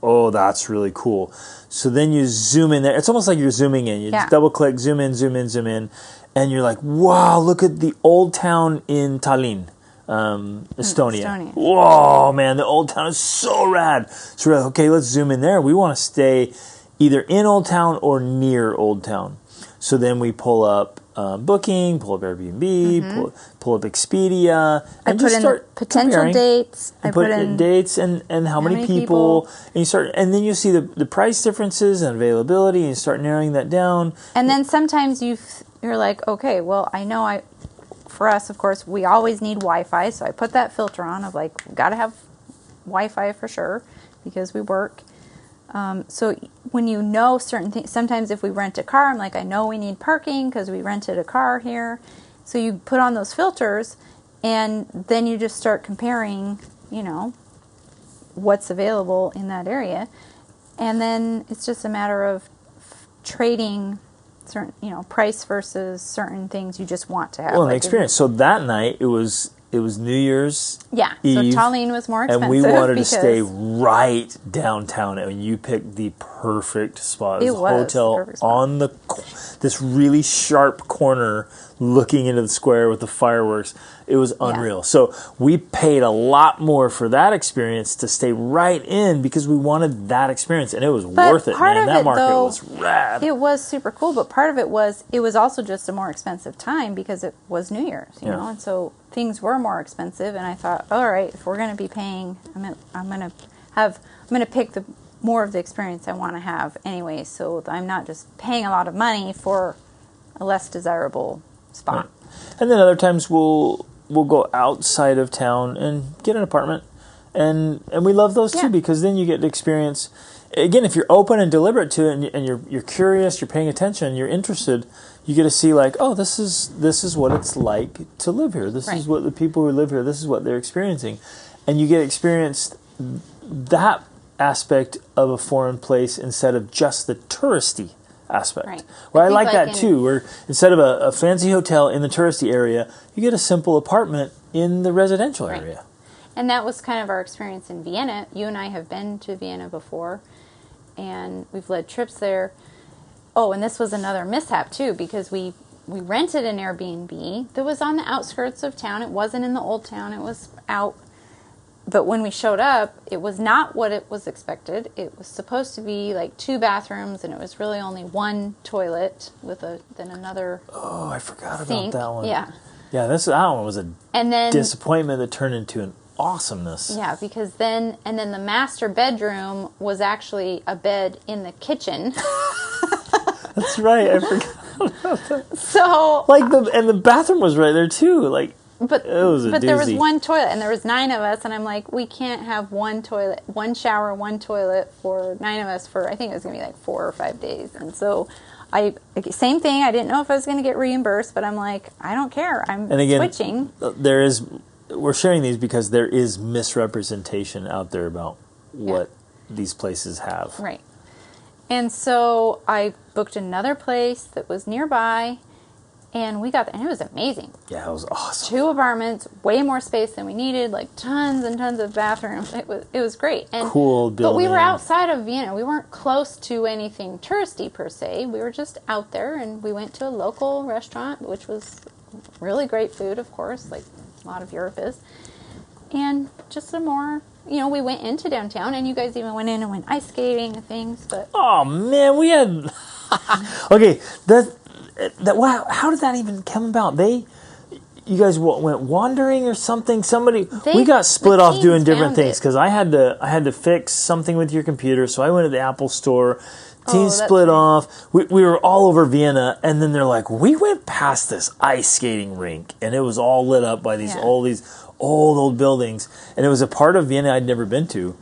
oh, that's really cool. So then you zoom in there. It's almost like you're zooming in. You just double click, zoom in, zoom in, zoom in, and you're like, wow, look at the old town in Tallinn, Estonia. Whoa, man, the old town is so rad. So we're like, okay, let's zoom in there. We want to stay either in Old Town or near Old Town. So then we pull up Booking, pull up Airbnb, pull up Expedia, and just start potential dates. I put in dates and how many people, and then you see the price differences and availability, and you start narrowing that down. And then sometimes you're like, okay, well, for us, of course, we always need Wi-Fi, so I put that filter on of like, we've got to have Wi-Fi for sure because we work. So when you know certain things, sometimes if we rent a car, I'm like, I know we need parking because we rented a car here. So you put on those filters, and then you just start comparing, what's available in that area. And then it's just a matter of trading certain, price versus certain things you just want to have. Well, an experience. So that night, it was New Year's Eve. So Tallinn was more expensive. And we wanted to stay right downtown. And you picked the perfect spot. It was a hotel on this really sharp corner looking into the square with the fireworks. It was unreal. Yeah. So we paid a lot more for that experience to stay right in because we wanted that experience. And it was worth it, man. That market was rad. It was super cool. But part of it was also just a more expensive time because it was New Year's, you know. And so things were more expensive, and I thought, all right, if we're going to be paying, I'm going to pick more of the experience I want to have anyway, so I'm not just paying a lot of money for a less desirable spot. Right. And then other times we'll go outside of town and get an apartment, and we love those too because then you get to experience. Again, if you're open and deliberate to it, and you're curious, you're paying attention, you're interested, you get to see like, oh, this is what it's like to live here. This is what the people who live here. This is what they're experiencing, and you get to experience that aspect of a foreign place instead of just the touristy aspect. Right. Where I like that too. Where instead of a fancy hotel in the touristy area, you get a simple apartment in the residential area. And that was kind of our experience in Vienna. You and I have been to Vienna before, and we've led trips there. Oh, and this was another mishap too, because we rented an Airbnb that was on the outskirts of town. It wasn't in the old town. It was out. But when we showed up, it was not what it was expected. It was supposed to be like 2 bathrooms, and it was really only 1 toilet with then another Oh, I forgot sink. about that one. Yeah. Yeah, that one was a disappointment that turned into an awesomeness. Yeah, because then the master bedroom was actually a bed in the kitchen. That's right. I forgot about that. So the bathroom was right there too. But it was a doozy. There was 1 toilet, and there was 9 of us, and I'm like, we can't have 1 toilet, 1 shower, 1 toilet for 9 of us for, I think it was going to be like 4 or 5 days. And so same thing. I didn't know if I was going to get reimbursed, but I'm like, I don't care. I'm switching. We're sharing these because there is misrepresentation out there about what these places have. Right. And so I booked another place that was nearby, and we got there, and it was amazing. Yeah, it was awesome. 2 apartments, way more space than we needed, like tons and tons of bathrooms. It was great. And cool building. But we were outside of Vienna. We weren't close to anything touristy per se. We were just out there, and we went to a local restaurant, which was really great food, of course, like a lot of Europe is. And just some more, we went into downtown, and you guys even went in and went ice skating and things. But oh man, we had okay. Wow, how did that even come about? You guys went wandering or something? We got split off doing different things because I had to fix something with your computer, so I went to the Apple store. Teams split off. We were all over Vienna, and then they're like, we went past this ice skating rink, and it was all lit up by all these old buildings, and it was a part of Vienna I'd never been to.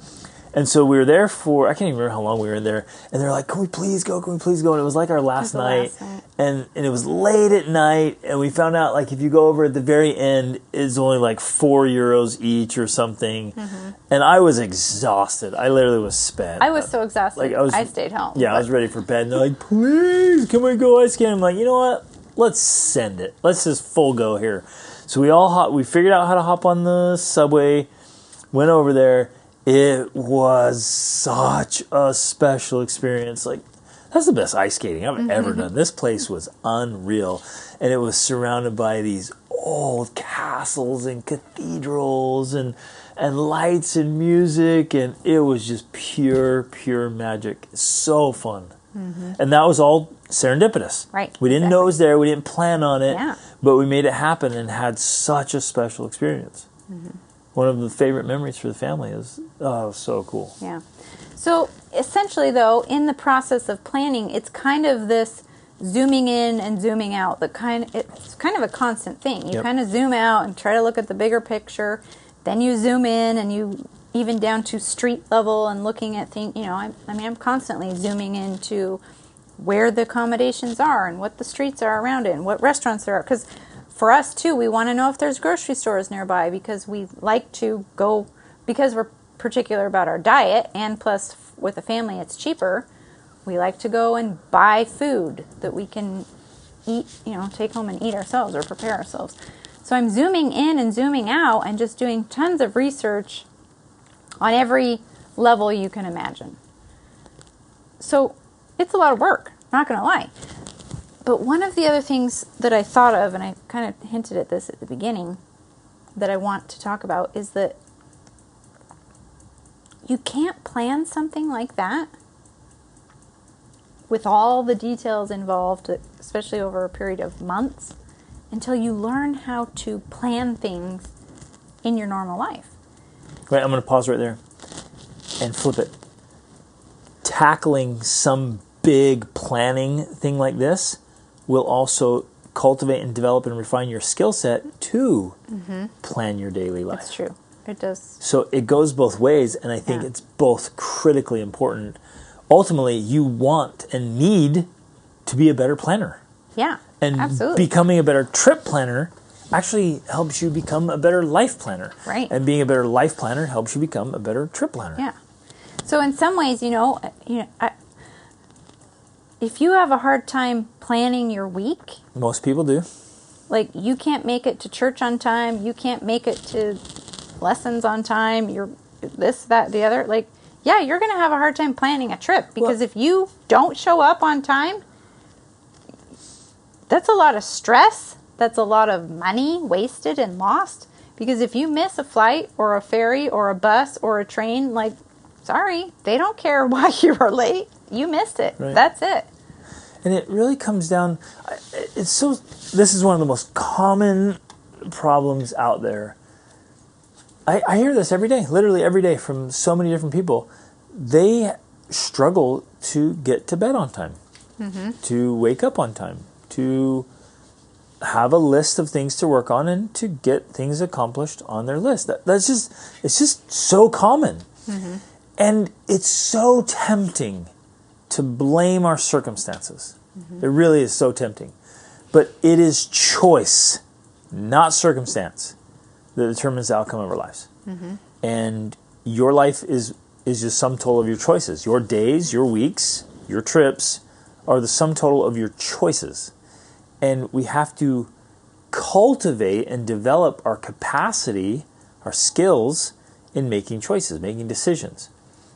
And so we were there for, I can't even remember how long we were in there. And they're like, can we please go? Can we please go? And it was like our last night. And it was late at night. And we found out, like, if you go over at the very end, it's only like €4 each or something. And I was exhausted. I literally was spent. I was so exhausted. Like, I stayed home. Yeah, I was ready for bed. And they're like, please, can we go ice skating? I'm like, you know what? Let's send it. Let's just full go here. So we figured out how to hop on the subway, went over there. It was such a special experience. Like, that's the best ice skating I've ever done. This place was unreal. And it was surrounded by these old castles and cathedrals and lights and music. And it was just pure magic. So fun. And that was all serendipitous. Right. We didn't know it was there. We didn't plan on it. Yeah. But we made it happen and had such a special experience. One of the favorite memories for the family is, so cool. Yeah. So essentially, though, in the process of planning, it's kind of this zooming in and zooming out. It's kind of a constant thing. You kind of zoom out and try to look at the bigger picture. Then you zoom in and you even down to street level and looking at things. You know, I'm constantly zooming into where the accommodations are and what the streets are around it and what restaurants there are. Because for us, too, we want to know if there's grocery stores nearby because we like to go, because we're particular about our diet, and plus with a family it's cheaper, we like to go and buy food that we can eat, take home and eat ourselves or prepare ourselves. So I'm zooming in and zooming out and just doing tons of research on every level you can imagine. So it's a lot of work, not going to lie. But one of the other things that I thought of, and I kind of hinted at this at the beginning, that I want to talk about is that you can't plan something like that with all the details involved, especially over a period of months, until you learn how to plan things in your normal life. Wait, I'm going to pause right there and flip it. Tackling some big planning thing like this will also cultivate and develop and refine your skill set to plan your daily life. That's true. It does. So it goes both ways, and I think it's both critically important. Ultimately, you want and need to be a better planner. Yeah, and absolutely. Becoming a better trip planner actually helps you become a better life planner. Right. And being a better life planner helps you become a better trip planner. Yeah. So in some ways, if you have a hard time planning your week, most people do. Like, you can't make it to church on time, you can't make it to lessons on time, you're this, that, the other. Like, yeah, you're going to have a hard time planning a trip because if you don't show up on time, that's a lot of stress. That's a lot of money wasted and lost. Because if you miss a flight or a ferry or a bus or a train, like, sorry, they don't care why you were late. You missed it. Right. That's it. And it really comes down, this is one of the most common problems out there. I hear this every day, literally every day from so many different people. They struggle to get to bed on time, to wake up on time, to have a list of things to work on and to get things accomplished on their list. It's just so common. And it's so tempting to blame our circumstances. It really is so tempting. But it is choice, not circumstance, that determines the outcome of our lives. And your life is just sum total of your choices. Your days, your weeks, your trips are the sum total of your choices. And we have to cultivate and develop our capacity, our skills in making choices, making decisions.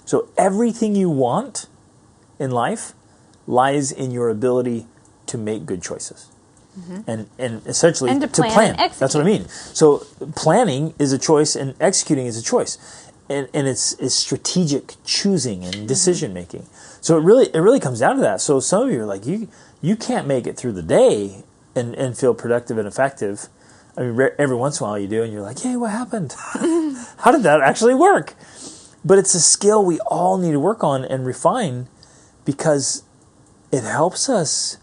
So everything you want in life lies in your ability to make good choices. And essentially and to plan. That's what I mean. So planning is a choice and executing is a choice. And it's strategic choosing and decision making. So it really comes down to that. So some of you are like, you can't make it through the day and feel productive and effective. I mean, every once in a while you do, and you're like, hey, what happened? How did that actually work? But it's a skill we all need to work on and refine because it helps us,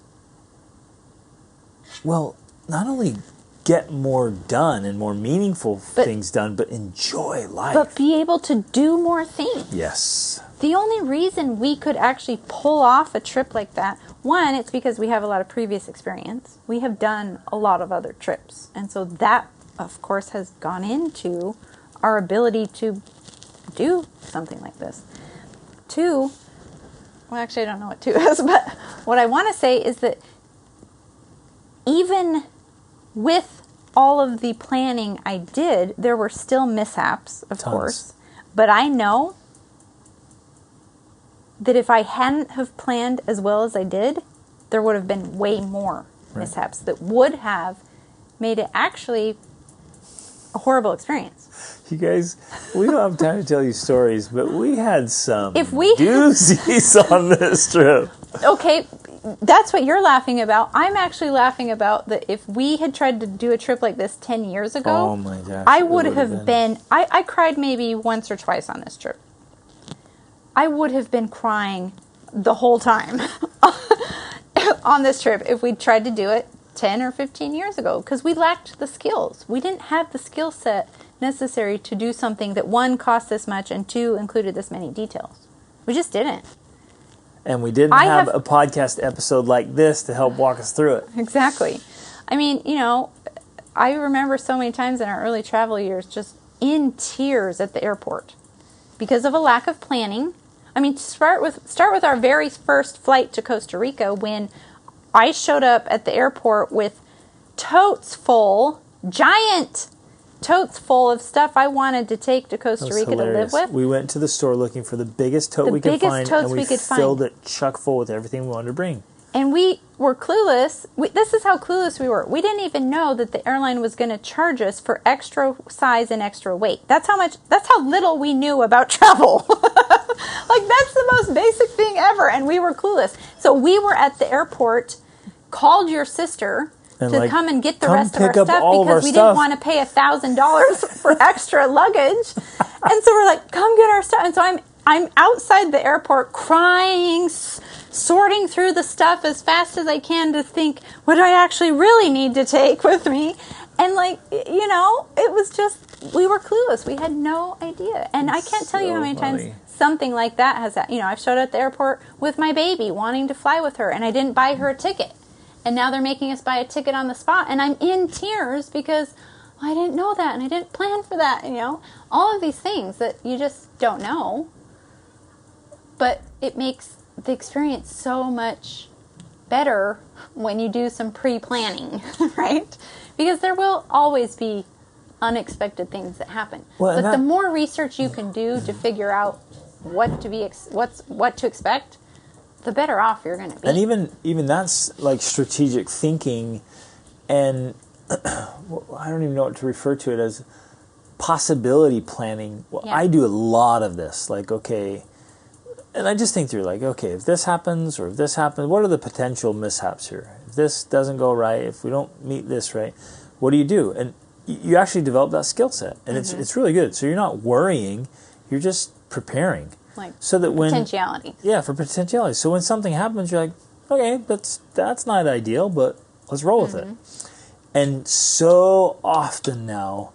well, not only get more done and more meaningful things done, but enjoy life. But be able to do more things. Yes. The only reason we could actually pull off a trip like that, one, it's because we have a lot of previous experience. We have done a lot of other trips. And so that, of course, has gone into our ability to do something like this. Two, well, actually, I don't know what two is, but what I want to say is that even with all of the planning I did, there were still mishaps, of course. But I know that if I hadn't have planned as well as I did, there would have been way more mishaps that would have made it actually a horrible experience. You guys, we don't have time to tell you stories, but we had some doozies on this trip. Okay, that's what you're laughing about. I'm actually laughing about that if we had tried to do a trip like this 10 years ago, oh my gosh, I would have been, I cried maybe once or twice on this trip. I would have been crying the whole time on this trip if we tried to do it 10 or 15 years ago, because we lacked the skills. We didn't have the skill set necessary to do something that, one, cost this much, and two, included this many details. We just didn't. And we didn't have a podcast episode like this to help walk us through it. Exactly. I mean, you know, I remember so many times in our early travel years just in tears at the airport because of a lack of planning. I mean, start with our very first flight to Costa Rica, when I showed up at the airport with giant totes full of stuff I wanted to take to Costa Rica to live with. We went to the store looking for the biggest tote we could find, and we filled it chock full with everything we wanted to bring. And we were clueless. This is how clueless we were. We didn't even know that the airline was going to charge us for extra size and extra weight. That's how little we knew about travel. Like, that's the most basic thing ever, and we were clueless. So we were at the airport, called your sister to come and get the rest of our stuff because we didn't want to pay $1,000 for extra luggage. And so we're like, come get our stuff. And so I'm outside the airport crying, sorting through the stuff as fast as I can to think, what do I actually really need to take with me? And like, you know, it was just, we were clueless. We had no idea. And I can't tell you how many times something like that has, you know, I've showed up at the airport with my baby wanting to fly with her, and I didn't buy her a ticket. And now they're making us buy a ticket on the spot, and I'm in tears because I didn't know that and I didn't plan for that, you know. All of these things that you just don't know. But it makes the experience so much better when you do some pre-planning, right? Because there will always be unexpected things that happen. But the more research you can do to figure out what to expect, the better off you're going to be. And even that's like strategic thinking, and I don't even know what to refer to it as, possibility planning. Well, I do a lot of this. Like, okay, and I just think through, like, okay, if this happens or if this happens, what are the potential mishaps here? If this doesn't go right, if we don't meet this right, what do you do? And you actually develop that skill set, and it's really good. So you're not worrying, you're just preparing. Like, so that when potentiality. Yeah, for potentiality. So when something happens, you're like, okay, that's not ideal, but let's roll with it. And so often now,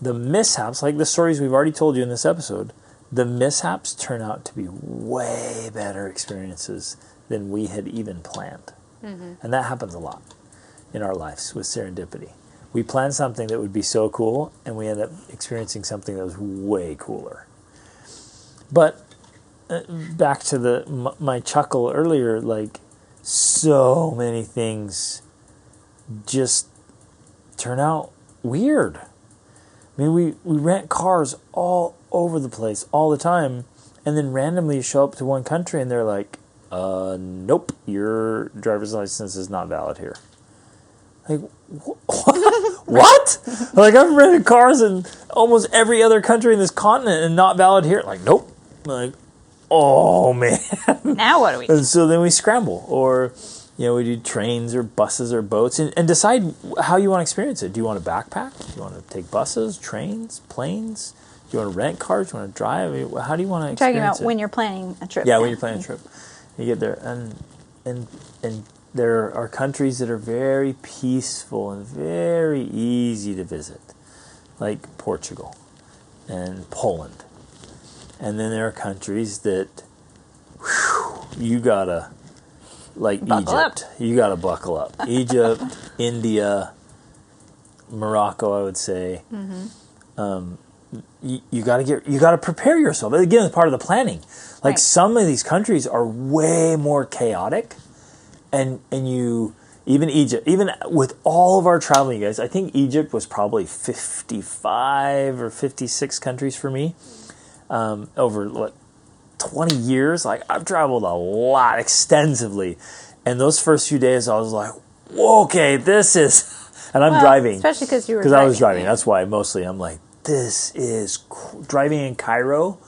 the mishaps, like the stories we've already told you in this episode, the mishaps turn out to be way better experiences than we had even planned. And that happens a lot in our lives with serendipity. We plan something that would be so cool, and we end up experiencing something that was way cooler. But back to my chuckle earlier, like, so many things just turn out weird. I mean, we rent cars all over the place all the time, and then randomly you show up to one country and they're like, nope, your driver's license is not valid here. Like, what? Like, I've rented cars in almost every other country in this continent and not valid here. Like, nope. Like, oh, man. Now what do we do? And so then we scramble. Or, you know, we do trains or buses or boats and decide how you want to experience it. Do you want to backpack? Do you want to take buses, trains, planes? Do you want to rent cars? Do you want to drive? I mean, how do you want to experience it? Talking about when you're planning a trip. Yeah, when you're planning a trip. You get there. And there are countries that are very peaceful and very easy to visit, like Portugal and Poland. And then there are countries that you gotta, like Buckle Egypt, you gotta buckle up. Egypt, India, Morocco, I would say. You gotta prepare yourself. Again, it's part of the planning. Like Right. some of these countries are way more chaotic, and you, even Egypt, even with all of our traveling, you guys, I think Egypt was probably 55 or 56 countries for me over what 20 years. Like I've traveled a lot extensively, and those first few days I was like, whoa, okay, this is, and I'm driving, especially because you were I was driving. right? That's why mostly I'm like, this is driving in Cairo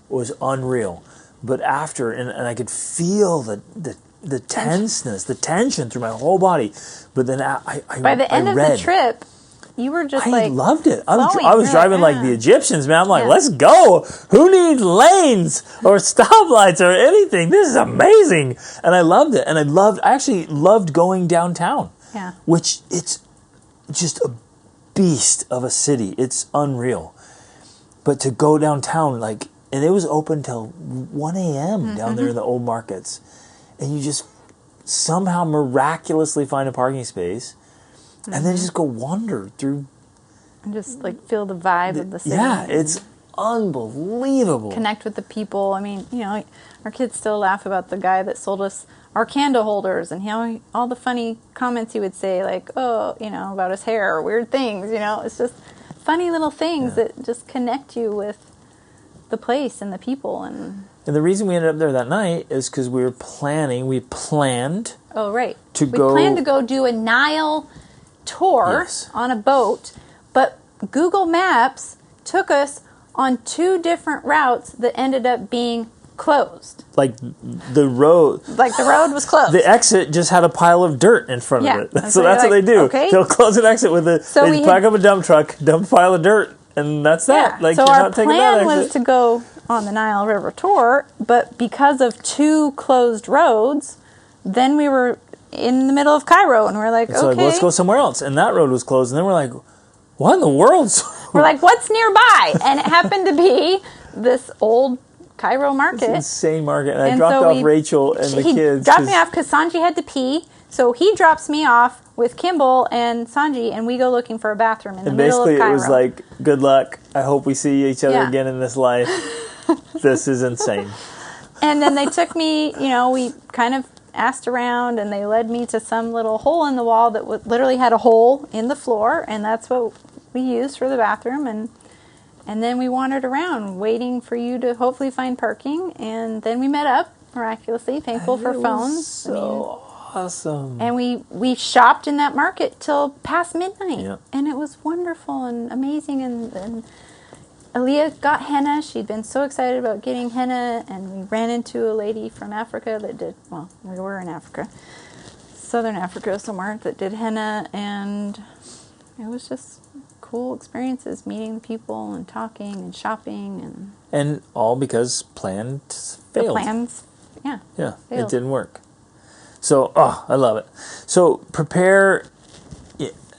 was unreal. But after, and I could feel the tenseness, the tension through my whole body. But then I By the end of read, the trip, you were just I like loved it. I flowing. was You're driving like the yeah. Egyptians, man. I'm like, Yeah. let's go. Who needs lanes or stoplights or anything? This is amazing. And I loved it. And I actually loved going downtown. Yeah. Which it's just a beast of a city. It's unreal. But to go downtown, like, and it was open till 1 a.m. down there in the old markets. And you just somehow miraculously find a parking space and then just go wander through. And just like feel the vibe of the city. Yeah, it's unbelievable. Connect with the people. I mean, you know, our kids still laugh about the guy that sold us our candle holders and how all the funny comments he would say, like, oh, you know, about his hair or weird things, you know. It's just funny little things that just connect you with the place and the people. And the reason we ended up there that night is because we planned oh, right. to We go. planned to go do a Nile tour Yes. on a boat, but Google Maps took us on 2 different routes that ended up being closed. Like the road. Like the road was closed. The exit just had a pile of dirt in front Yeah. of it. And So so that's you're what they like, do. okay. They'll close an exit with So we they pack up a dump truck, dump a pile of dirt, and that's that. Like, so you're our not taking that plan was exit. to go on the Nile River tour, but because of 2 closed roads, then we were in the middle of Cairo, and we're like, So okay. like, let's go somewhere else. And that road was closed. And then we're like, what in the world? We're like, what's nearby? And it happened to be this old Cairo market. Insane market. And I And dropped so off Rachel and the he kids. dropped 'cause- me off because Sanji had to pee. So he drops me off with Kimball and Sanji, and we go looking for a bathroom in the And middle of basically Cairo. it was like, good luck. I hope we see each other Yeah. again in this life. This is insane. And then they took me, you know, we kind of asked around, and they led me to some little hole in the wall that literally had a hole in the floor, and that's what we used for the bathroom. And then we wandered around waiting for you to hopefully find parking, and then we met up miraculously, thankful for It was phones. so awesome. And we shopped in that market till past midnight. Yeah. And it was wonderful and amazing. And Aaliyah got henna. She'd been so excited about getting henna. And we ran into a lady from Africa that did, well, we were in Africa, Southern Africa somewhere, that did henna. And it was just cool experiences, meeting the people and talking and shopping. And all because planned The failed. plans, yeah. Yeah, it failed. didn't work. So, I love it. So prepare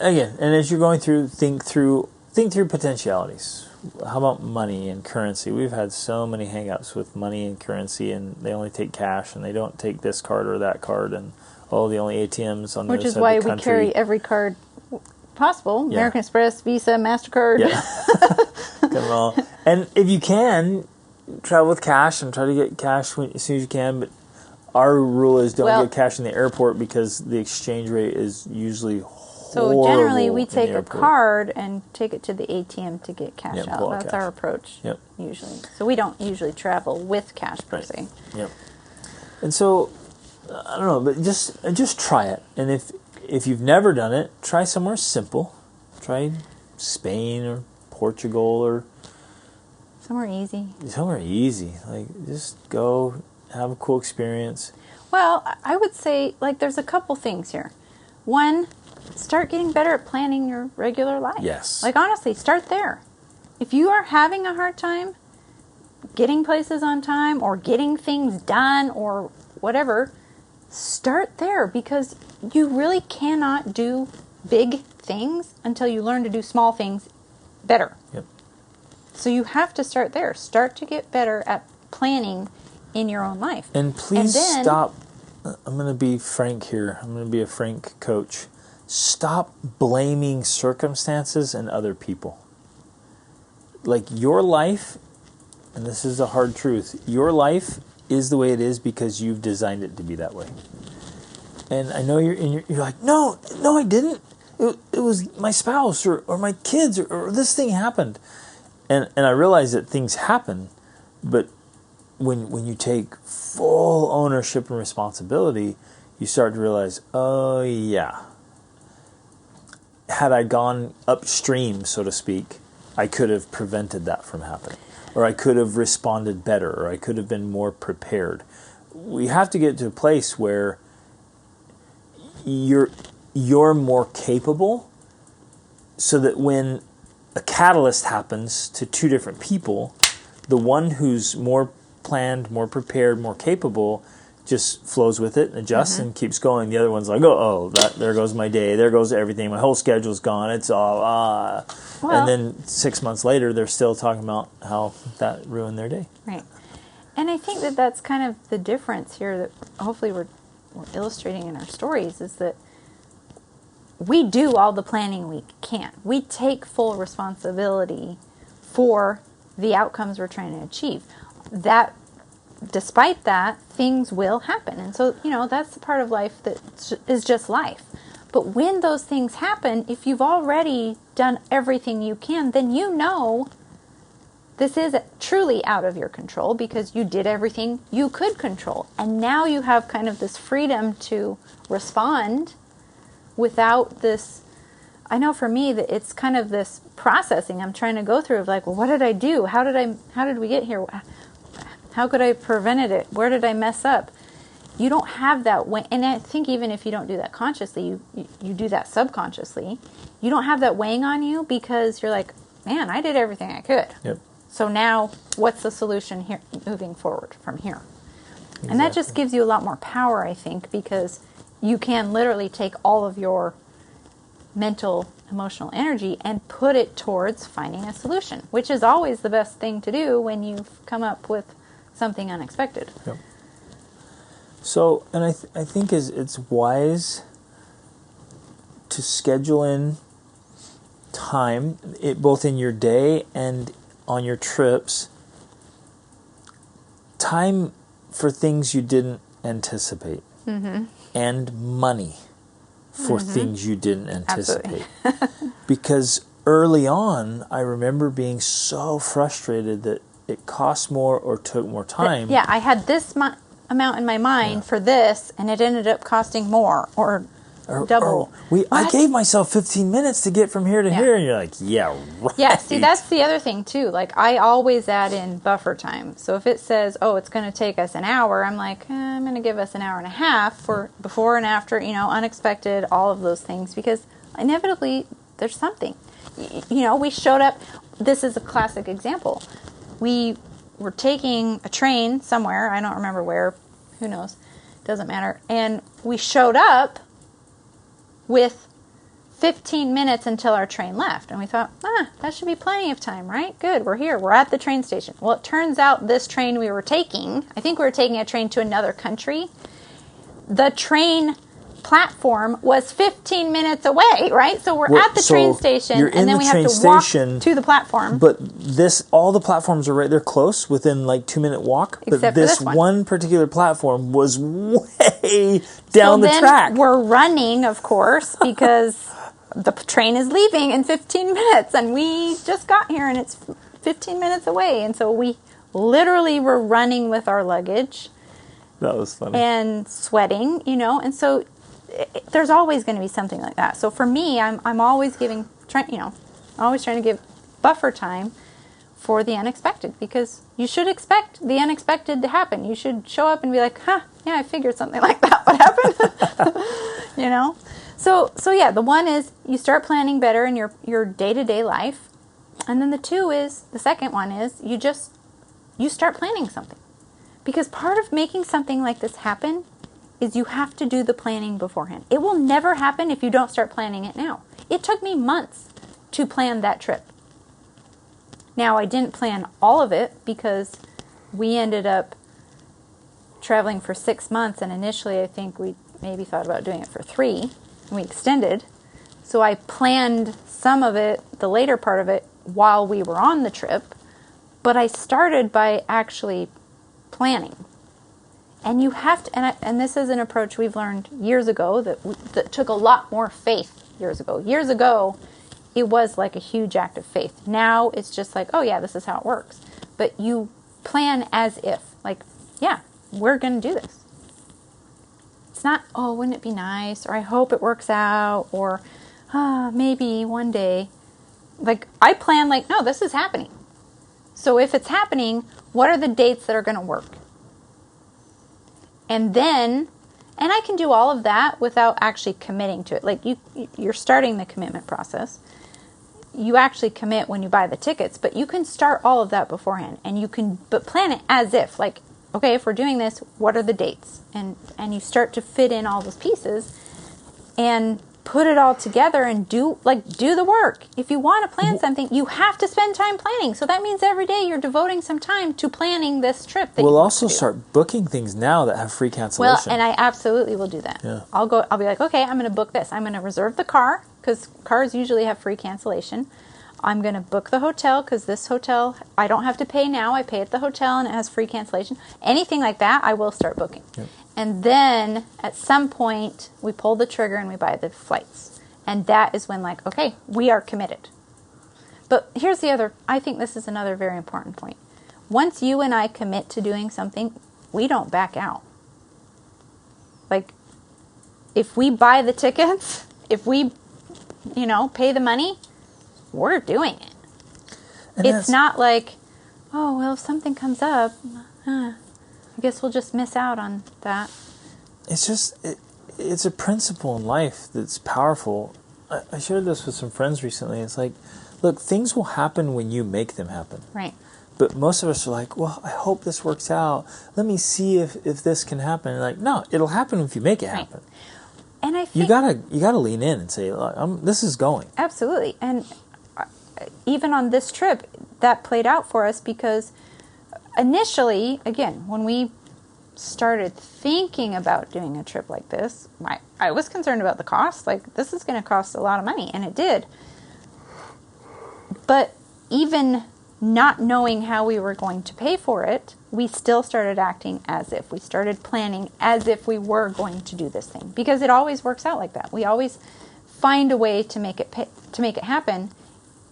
again, and as you're going through, think through potentialities. How about money and currency? We've had so many hangouts with money and currency, and they only take cash, and they don't take this card or that card, and the only ATMs on the Which other is side why of the we country. carry every card possible. Yeah. American Express, Visa, MasterCard. Yeah. Get them all. And if you can, travel with cash and try to get cash as soon as you can. But our rule is don't get cash in the airport because the exchange rate is usually So horrible generally we in the take a airport. card and take it to the ATM to get cash Yep, out. pull out That's cash. our approach Yep. usually. So we don't usually travel with cash per se. Yep. And so, I don't know, but just try it. And if you've never done it, try somewhere simple. Try Spain or Portugal or Somewhere easy. somewhere easy. Like, just go, have a cool experience. Well, I would say, like, there's a couple things here. One, start getting better at planning your regular life. Yes. Like, honestly, start there. If you are having a hard time getting places on time or getting things done or whatever, start there, because you really cannot do big things until you learn to do small things better. Yep. So you have to start there. Start to get better at planning in your own life. And please then, stop. I'm going to be frank here. I'm going to be a frank coach. Stop blaming circumstances and other people. Like, your life, and this is a hard truth, your life is the way it is because you've designed it to be that way. And I know you're like, no, I didn't. It was my spouse or my kids or this thing happened. And I realize that things happen, but when you take full ownership and responsibility, you start to realize, oh yeah, had I gone upstream, so to speak, I could have prevented that from happening, or I could have responded better, or I could have been more prepared. We have to get to a place where you're more capable, so that when a catalyst happens to two different people, the one who's more planned, more prepared, more capable just flows with it and adjusts and keeps going. The other one's like, there goes my day, there goes everything, my whole schedule's gone, it's all well, and then 6 months later they're still talking about how that ruined their day. Right. And I think that that's kind of the difference here that hopefully we're illustrating in our stories, is that we do all the planning we can. We take full responsibility for the outcomes we're trying to achieve. That, despite that, things will happen. And so, that's the part of life that is just life. But when those things happen, if you've already done everything you can, then this is truly out of your control, because you did everything you could control. And now you have kind of this freedom to respond without this. I know for me that it's kind of this processing I'm trying to go through of like, well, what did I do? How did we get here? How could I have prevented it? Where did I mess up? You don't have that way. And I think even if you don't do that consciously, you do that subconsciously. You don't have that weighing on you, because you're like, man, I did everything I could. Yep. So now what's the solution here moving forward from here? Exactly. And that just gives you a lot more power, I think, because you can literally take all of your mental, emotional energy and put it towards finding a solution, which is always the best thing to do when you've come up with something unexpected. Yep. So, and I think it's wise to schedule in time, both in your day and on your trips, time for things you didn't anticipate, and money for things you didn't anticipate. Because early on, I remember being so frustrated that it cost more or took more time. Yeah, I had this amount in my mind for this, and it ended up costing more or double. I gave myself 15 minutes to get from here to here, and you're like, yeah, right. Yeah, see, that's the other thing, too. Like, I always add in buffer time. So if it says, it's going to take us an hour, I'm like, I'm going to give us an hour and a half for before and after, unexpected, all of those things, because inevitably there's something. We showed up. This is a classic example. We were taking a train somewhere. I don't remember where. Who knows? Doesn't matter. And we showed up with 15 minutes until our train left. And we thought, that should be plenty of time, right? Good, we're here. We're at the train station. Well, it turns out this train we were taking, I think we were taking a train to another country. The train platform was 15 minutes away, right? So we're at the train station, and then we have to walk to the platform. But all the platforms are right there close, within like 2-minute walk. Except but for this one particular platform was way down the track. We're running, of course, because the train is leaving in 15 minutes, and we just got here, and it's 15 minutes away. And so we literally were running with our luggage. That was funny. And sweating, and so there's always going to be something like that. So for me, I'm always always trying to give buffer time for the unexpected, because you should expect the unexpected to happen. You should show up and be like, yeah, I figured something like that would happen. So yeah, the one is you start planning better in your day-to-day life. And then the second one is you start planning something. Because part of making something like this happen is you have to do the planning beforehand. It will never happen if you don't start planning it now. It took me months to plan that trip. Now, I didn't plan all of it because we ended up traveling for 6 months, and initially I think we maybe thought about doing it for 3, and we extended. So I planned some of it, the later part of it, while we were on the trip, but I started by actually planning. And you have to, and this is an approach we've learned years ago that took a lot more faith years ago. Years ago, it was like a huge act of faith. Now it's just like, oh yeah, this is how it works. But you plan as if, like, yeah, we're going to do this. It's not, oh, wouldn't it be nice? Or I hope it works out. Or maybe one day. Like, I plan like, no, this is happening. So if it's happening, what are the dates that are going to work? And then, and I can do all of that without actually committing to it. Like, you're starting the commitment process. You actually commit when you buy the tickets, but you can start all of that beforehand. And you can, but plan it as if, like, okay, if we're doing this, what are the dates? And you start to fit in all those pieces and put it all together and do the work. If you want to plan something, you have to spend time planning. So that means every day you're devoting some time to planning this trip. We'll also start booking things now that have free cancellation. Well, and I absolutely will do that. Yeah. I'll be like, okay, I'm going to book this. I'm going to reserve the car because cars usually have free cancellation. I'm going to book the hotel because this hotel, I don't have to pay now. I pay at the hotel and it has free cancellation. Anything like that, I will start booking. Yep. And then at some point, we pull the trigger and we buy the flights. And that is when, like, okay, we are committed. But here's I think this is another very important point. Once you and I commit to doing something, we don't back out. Like, if we buy the tickets, if we, pay the money, we're doing it. And it's not like, oh, well, if something comes up, I guess we'll just miss out on that. It's just, it's a principle in life that's powerful. I shared this with some friends recently. It's like, look, things will happen when you make them happen. Right. But most of us are like, well, I hope this works out. Let me see if this can happen. And like, no, it'll happen if you make it happen. And I think you gotta lean in and say, look, this is going. Absolutely. And even on this trip, that played out for us because initially, again, when we started thinking about doing a trip like this, I was concerned about the cost. Like, this is going to cost a lot of money, and it did. But even not knowing how we were going to pay for it, we still started acting as if. We started planning as if we were going to do this thing. Because it always works out like that. We always find a way to make it happen,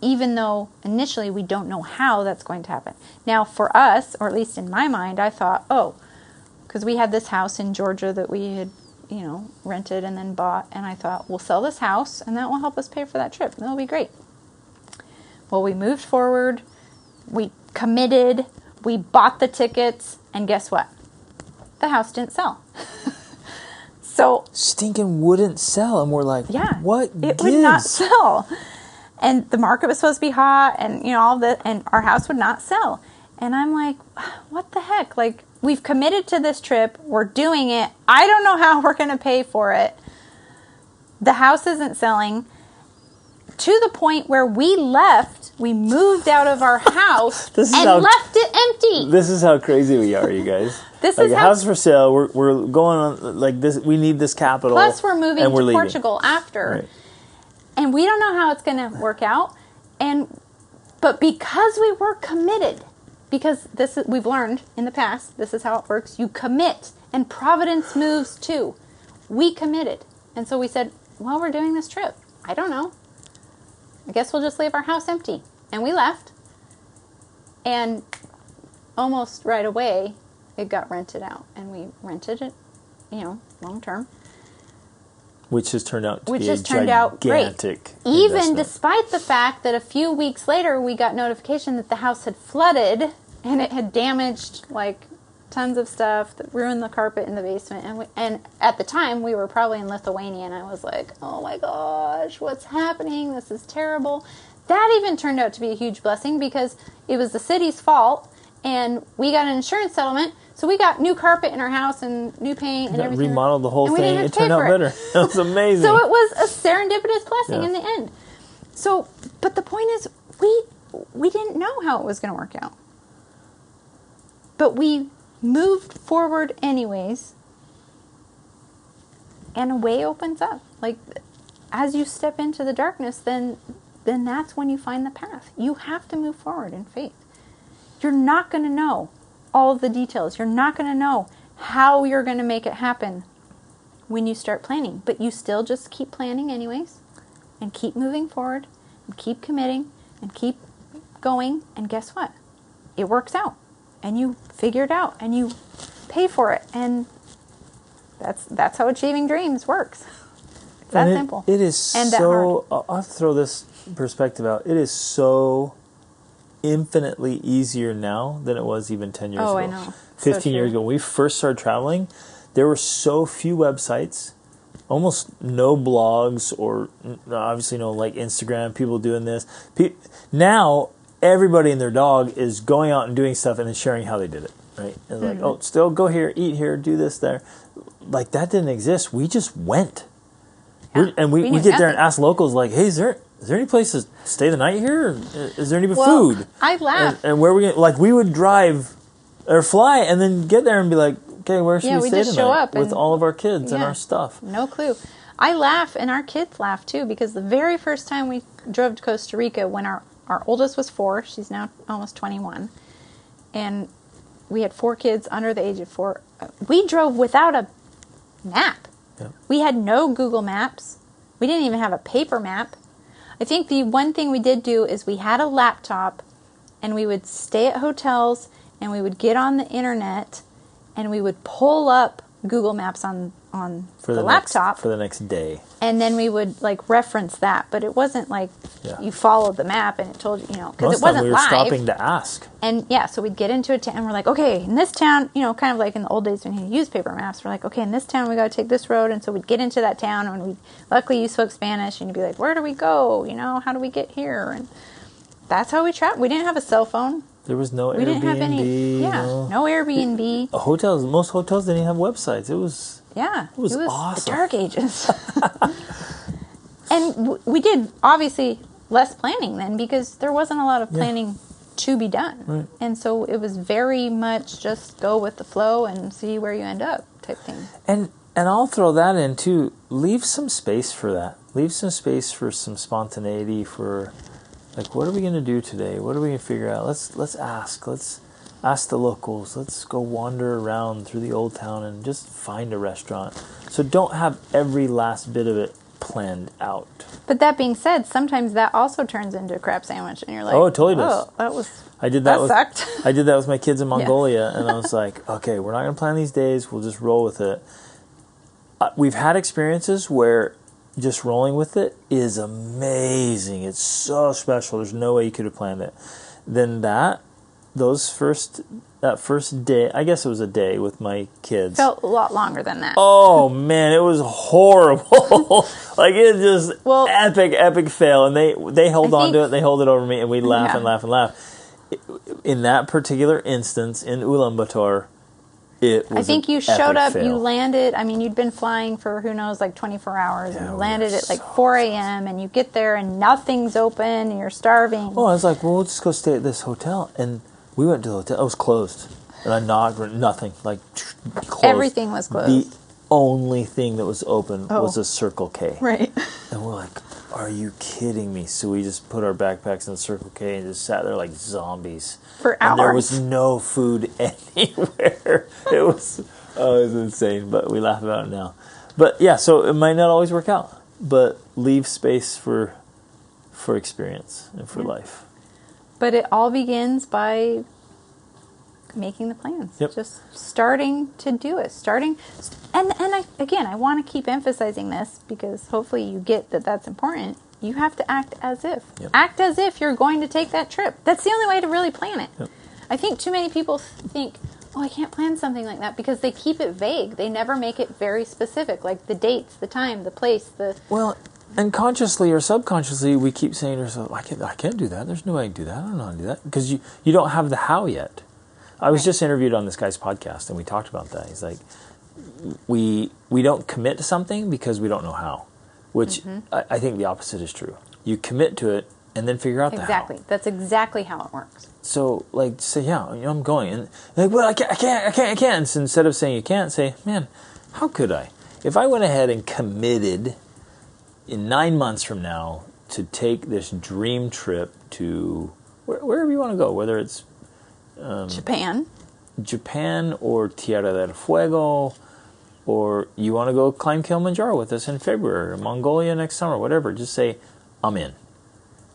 even though initially we don't know how that's going to happen. Now, for us, or at least in my mind, I thought, because we had this house in Georgia that we had, rented and then bought, and I thought, we'll sell this house, and that will help us pay for that trip. That'll be great. Well, we moved forward, we committed, we bought the tickets, and guess what? The house didn't sell. So stinking wouldn't sell, and we're like, yeah, what it gives? Would not sell. And the market was supposed to be hot, and all that, and our house would not sell. And I'm like, what the heck? Like, we've committed to this trip, we're doing it. I don't know how we're going to pay for it. The house isn't selling. To the point where we moved out of our house and left it empty. This is how crazy we are, you guys. This is a house for sale. We're going on like this. We need this capital. Plus, we're moving to Portugal leaving. after, right. And we don't know how it's going to work out. But because we were committed, because we've learned in the past, this is how it works. You commit, and Providence moves too. We committed, and so we said, well, we're doing this trip. I don't know. I guess we'll just leave our house empty. And we left. And almost right away, it got rented out. And we rented it, long term. Which has turned out to be a gigantic investment. Even despite the fact that a few weeks later, we got notification that the house had flooded. And it had damaged, tons of stuff that ruined the carpet in the basement. And at the time, we were probably in Lithuania, and I was like, oh my gosh, what's happening? This is terrible. That even turned out to be a huge blessing because it was the city's fault, and we got an insurance settlement, So we got new carpet in our house and new paint and everything. Remodeled the whole and we thing. didn't have It to pay turned out for better. It was amazing. So it was a serendipitous blessing Yeah. in the end. So, but the point is, we didn't know how it was going to work out. But we moved forward anyways, and a way opens up. Like, as you step into the darkness, then that's when you find the path. You have to move forward in faith. You're not going to know all of the details. You're not going to know how you're going to make it happen when you start planning. But you still just keep planning anyways, and keep moving forward, and keep committing, and keep going. And guess what? It works out. And you figure it out, and you pay for it. And that's how achieving dreams works. It's that simple. It is and so, I'll have to throw this perspective out. It is so infinitely easier now than it was even 10 years ago. Oh, I know. 15 years ago, when we first started traveling, there were so few websites, almost no blogs, or obviously no like Instagram, people doing this. Now, everybody and their dog is going out and doing stuff and then sharing how they did it, right? And like, oh, still go here, eat here, do this there. Like, that didn't exist. We just went. Yeah, And we knew get there and nothing. ask locals, like, hey, is there any place to stay the night here? Or is there any Well, food? I laugh. And where are we going to, like, we would drive or fly and then get there and be like, okay, where should we stay just show tonight? up With and- all of our kids and Yeah. our stuff. No clue. I laugh, and our kids laugh too, because the very first time we drove to Costa Rica, when our oldest was 4, she's now almost 21, and we had 4 kids under the age of 4, we drove without a map. Yeah. We had no Google Maps. We didn't even have a paper map. I think the one thing we did do is we had a laptop, and we would stay at hotels, and we would get on the internet, and we would pull up Google Maps on the laptop. For the next day. And then we would like reference that, but it wasn't like you followed the map and it told you, because it wasn't we were live. stopping to ask. And yeah, so we'd get into a town and we're like, okay, in this town, kind of like in the old days when you used paper maps, we're like, okay, in this town we got to take this road, and so we'd get into that town, and luckily you spoke Spanish, and you'd be like, where do we go? How do we get here? And that's how we traveled. We didn't have a cell phone. There was no We Airbnb. didn't have any. Yeah, no Airbnb. Most hotels didn't even have websites. It was awesome. The dark ages. And we did, obviously, less planning then, because there wasn't a lot of planning to be done. Right. And so it was very much just go with the flow and see where you end up type thing. And I'll throw that in too. Leave some space for that. Leave some space for some spontaneity, for like, what are we going to do today? What are we going to figure out? Let's ask. Let's ask the locals. Let's go wander around through the old town and just find a restaurant. So don't have every last bit of it planned out. But that being said, sometimes that also turns into a crab sandwich, and you're like, Oh, it totally does. Oh, I did that sucked. I did that with my kids in Mongolia, and I was like, okay, we're not going to plan these days. We'll just roll with it. We've had experiences where just rolling with it is amazing. It's so special. There's no way you could have planned it. Then that first day, I guess it was a day with my kids. Felt a lot longer than that. Oh man, it was horrible. Like, it just epic fail, and they held on to it. They hold it over me, and we laugh and laugh and laugh. In that particular instance in Ulaanbaatar, it was. I think you an showed epic up, fail. you landed. I mean, you'd been flying for who knows, like 24 hours, and you we landed were at like so 4 a.m. and you get there and nothing's open, and you're starving. Oh, I was like, well, we'll just go stay at this hotel, and we went to the hotel. It was closed, and I knocked. Nothing, like closed. Everything was closed. The only thing that was open was a Circle K. Right. And we're like, are you kidding me? So we just put our backpacks in Circle K and just sat there like zombies. For hours. And there was no food anywhere. It was insane, but we laugh about it now. But yeah, so it might not always work out, but leave space for experience and for life. But it all begins by making the plans. Yep. Just starting to do it. And I want to keep emphasizing this, because hopefully you get that that's important. You have to act as if. Yep. Act as if you're going to take that trip. That's the only way to really plan it. Yep. I think too many people think, oh, I can't plan something like that, because they keep it vague. They never make it very specific, like the dates, the time, the place, Well, and consciously or subconsciously, we keep saying to ourselves, I can't do that. There's no way I can do that. I don't know how to do that. Because you don't have the how yet. I was just interviewed on this guy's podcast, and we talked about that. He's like, we don't commit to something because we don't know how, which I think the opposite is true. You commit to it and then figure out the how. Exactly. That's exactly how it works. So, like, say, yeah, I'm going. And like, well, I can't. So instead of saying you can't, say, man, how could I? If I went ahead and committed in 9 months from now to take this dream trip to wherever you want to go, whether it's Japan or Tierra del Fuego, or you want to go climb Kilimanjaro with us in February, or Mongolia next summer, whatever, just say, I'm in.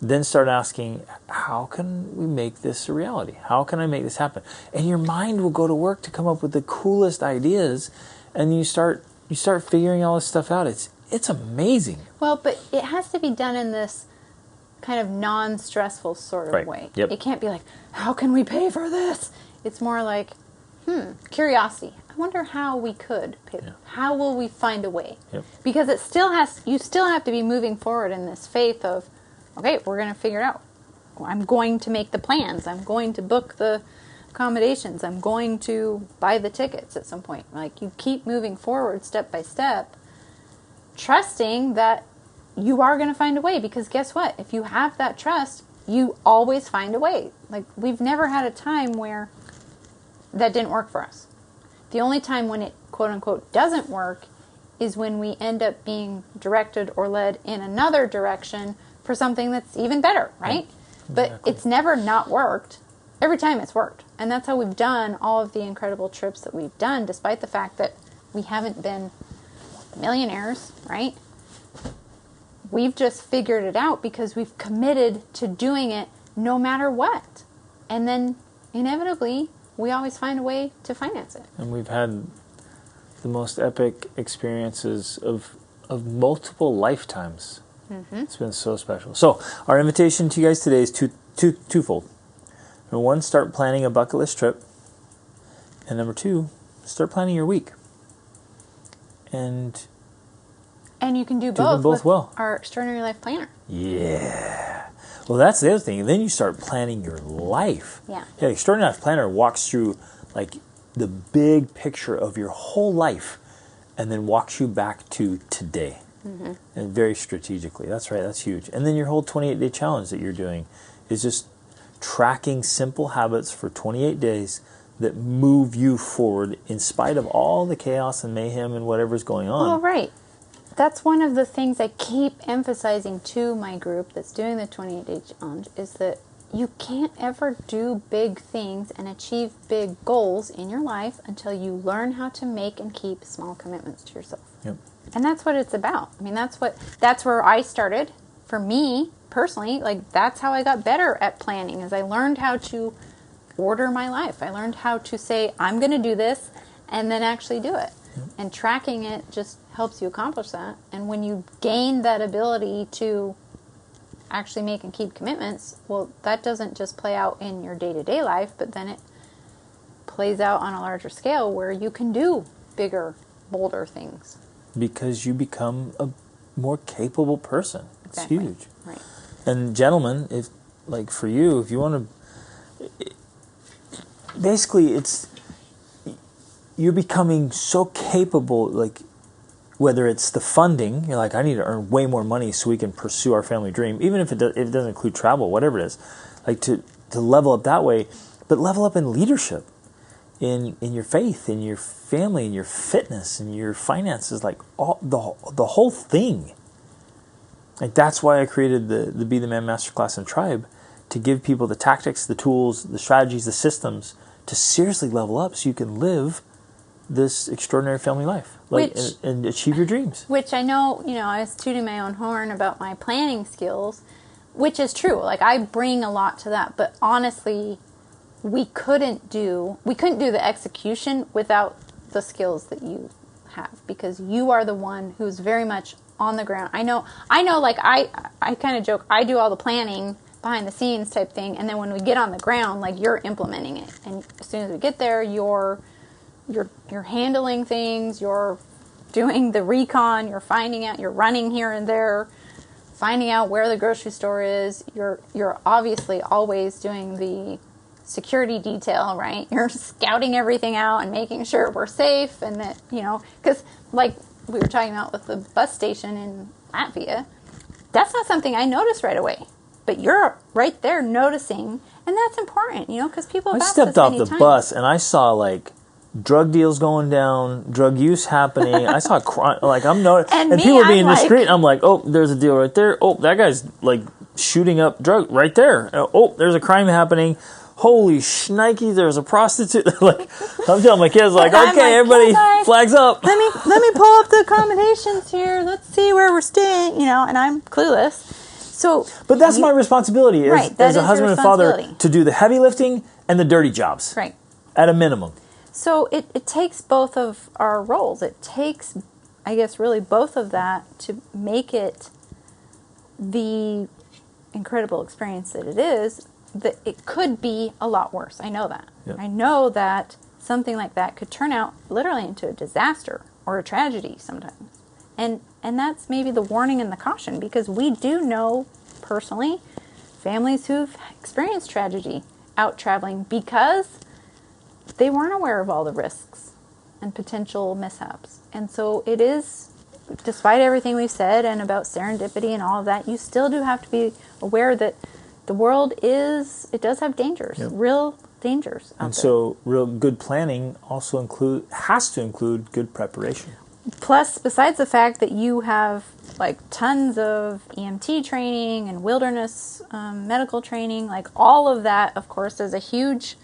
Then start asking, how can we make this a reality? How can I make this happen? And your mind will go to work to come up with the coolest ideas, and you start figuring all this stuff out. It's amazing. Well, but it has to be done in this kind of non-stressful sort of way. Yep. It can't be like, how can we pay for this? It's more like, curiosity. I wonder how we could pay. Yeah. How will we find a way? Yep. Because you still have to be moving forward in this faith of, okay, we're going to figure it out. I'm going to make the plans. I'm going to book the accommodations. I'm going to buy the tickets at some point. Like, you keep moving forward step by step, trusting that you are going to find a way. Because guess what? If you have that trust, you always find a way. Like, we've never had a time where that didn't work for us. The only time when it, quote unquote, doesn't work is when we end up being directed or led in another direction for something that's even better, right? Exactly. But it's never not worked. Every time it's worked. And that's how we've done all of the incredible trips that we've done, despite the fact that we haven't been millionaires, right? We've just figured it out because we've committed to doing it no matter what. And then inevitably, we always find a way to finance it. And we've had the most epic experiences of multiple lifetimes. Mm-hmm. It's been so special. So our invitation to you guys today is twofold. Number one, start planning a bucket list trip. And number two, start planning your week. And you can do them both with well. Our Extraordinary Life Planner. Yeah. Well, that's the other thing. And then you start planning your life. Yeah. Yeah, Extraordinary Life Planner walks through like the big picture of your whole life and then walks you back to today. Mm-hmm. And very strategically. That's right. That's huge. And then your whole 28-day challenge that you're doing is just tracking simple habits for 28 days that move you forward in spite of all the chaos and mayhem and whatever's going on. Well, right. That's one of the things I keep emphasizing to my group that's doing the 28-day challenge is that you can't ever do big things and achieve big goals in your life until you learn how to make and keep small commitments to yourself. Yep. And that's what it's about. I mean, that's where I started. For me, personally, like, that's how I got better at planning, is I learned how to order my life. I learned how to say, I'm going to do this, and then actually do it. Yep. And tracking it just helps you accomplish that. And when you gain that ability to actually make and keep commitments, well, that doesn't just play out in your day-to-day life, but then it plays out on a larger scale where you can do bigger, bolder things. Because you become a more capable person. Exactly. It's huge. Right. And gentlemen, if like for you, if you want to, basically you're becoming so capable, like whether it's the funding, you're like, I need to earn way more money so we can pursue our family dream, even if it doesn't include travel, whatever it is, like to level up that way, but level up in leadership, in your faith, in your family, in your fitness, in your finances, like all the whole thing. Like, that's why I created the Be the Man Masterclass and Tribe, to give people the tactics, the tools, the strategies, the systems to seriously level up so you can live this extraordinary family life, like, and achieve your dreams. Which I know, I was tooting my own horn about my planning skills, which is true. Like, I bring a lot to that, but honestly, we couldn't do the execution without the skills that you have, because you are the one who's very much on the ground. I know, like, I kind of joke, I do all the planning behind the scenes type thing, and then when we get on the ground, like, you're implementing it. And as soon as we get there, you're handling things, you're doing the recon, you're finding out, you're running here and there, finding out where the grocery store is. You're obviously always doing the security detail, right? You're scouting everything out and making sure we're safe, and that, because like we were talking about with the bus station in Latvia, that's not something I noticed right away. But you're right there noticing, and that's important, because people have I asked stepped us off many the times. bus and I saw like drug deals going down, drug use happening. I saw crime, like and me, people being I'm discreet. like- I'm like, oh, there's a deal right there. Oh, that guy's like shooting up drug right there. Oh, there's a crime happening. Holy shnikes, there's a prostitute. Like, I'm telling my kids, like, And I'm okay, like, everybody, "Hey, guys, flags up. let me pull up the accommodations here. Let's see where we're staying, and I'm clueless. So, But that's my responsibility as, Right, that as a is your husband and father responsibility. to do the heavy lifting and the dirty jobs. right. At a minimum. So it takes both of our roles. It takes, I guess, really both of that to make it the incredible experience that it is. That it could be a lot worse. I know that. Yep. I know that something like that could turn out literally into a disaster or a tragedy sometimes. And that's maybe the warning and the caution, because we do know personally families who've experienced tragedy out traveling because they weren't aware of all the risks and potential mishaps. And so it is, despite everything we've said and about serendipity and all of that, you still do have to be aware that the world it does have dangers, Yep. real dangers out And there. so real good planning also has to include good preparation. Plus, besides the fact that you have like tons of EMT training and wilderness medical training, like all of that, of course, is a huge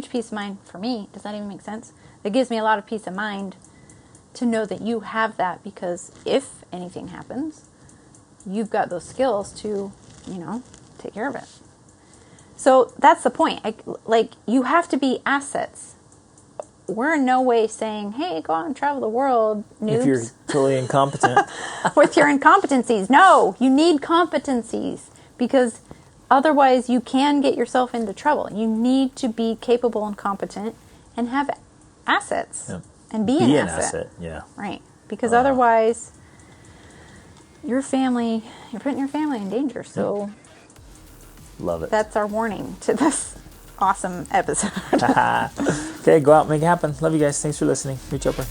peace of mind for me. Does that even make sense? It gives me a lot of peace of mind to know that you have that, because if anything happens, you've got those skills to, take care of it. So that's the point. You have to be assets. We're in no way saying, hey, go out and travel the world, noobs. If you're totally incompetent. With your incompetencies. No, you need competencies, because otherwise you can get yourself into trouble. You need to be capable and competent and have assets. Yep. And be an asset. Yeah. Right. Because otherwise you're putting your family in danger. So Love it. that's our warning to this awesome episode. Okay, go out and make it happen. Love you guys. Thanks for listening. Reach Upper.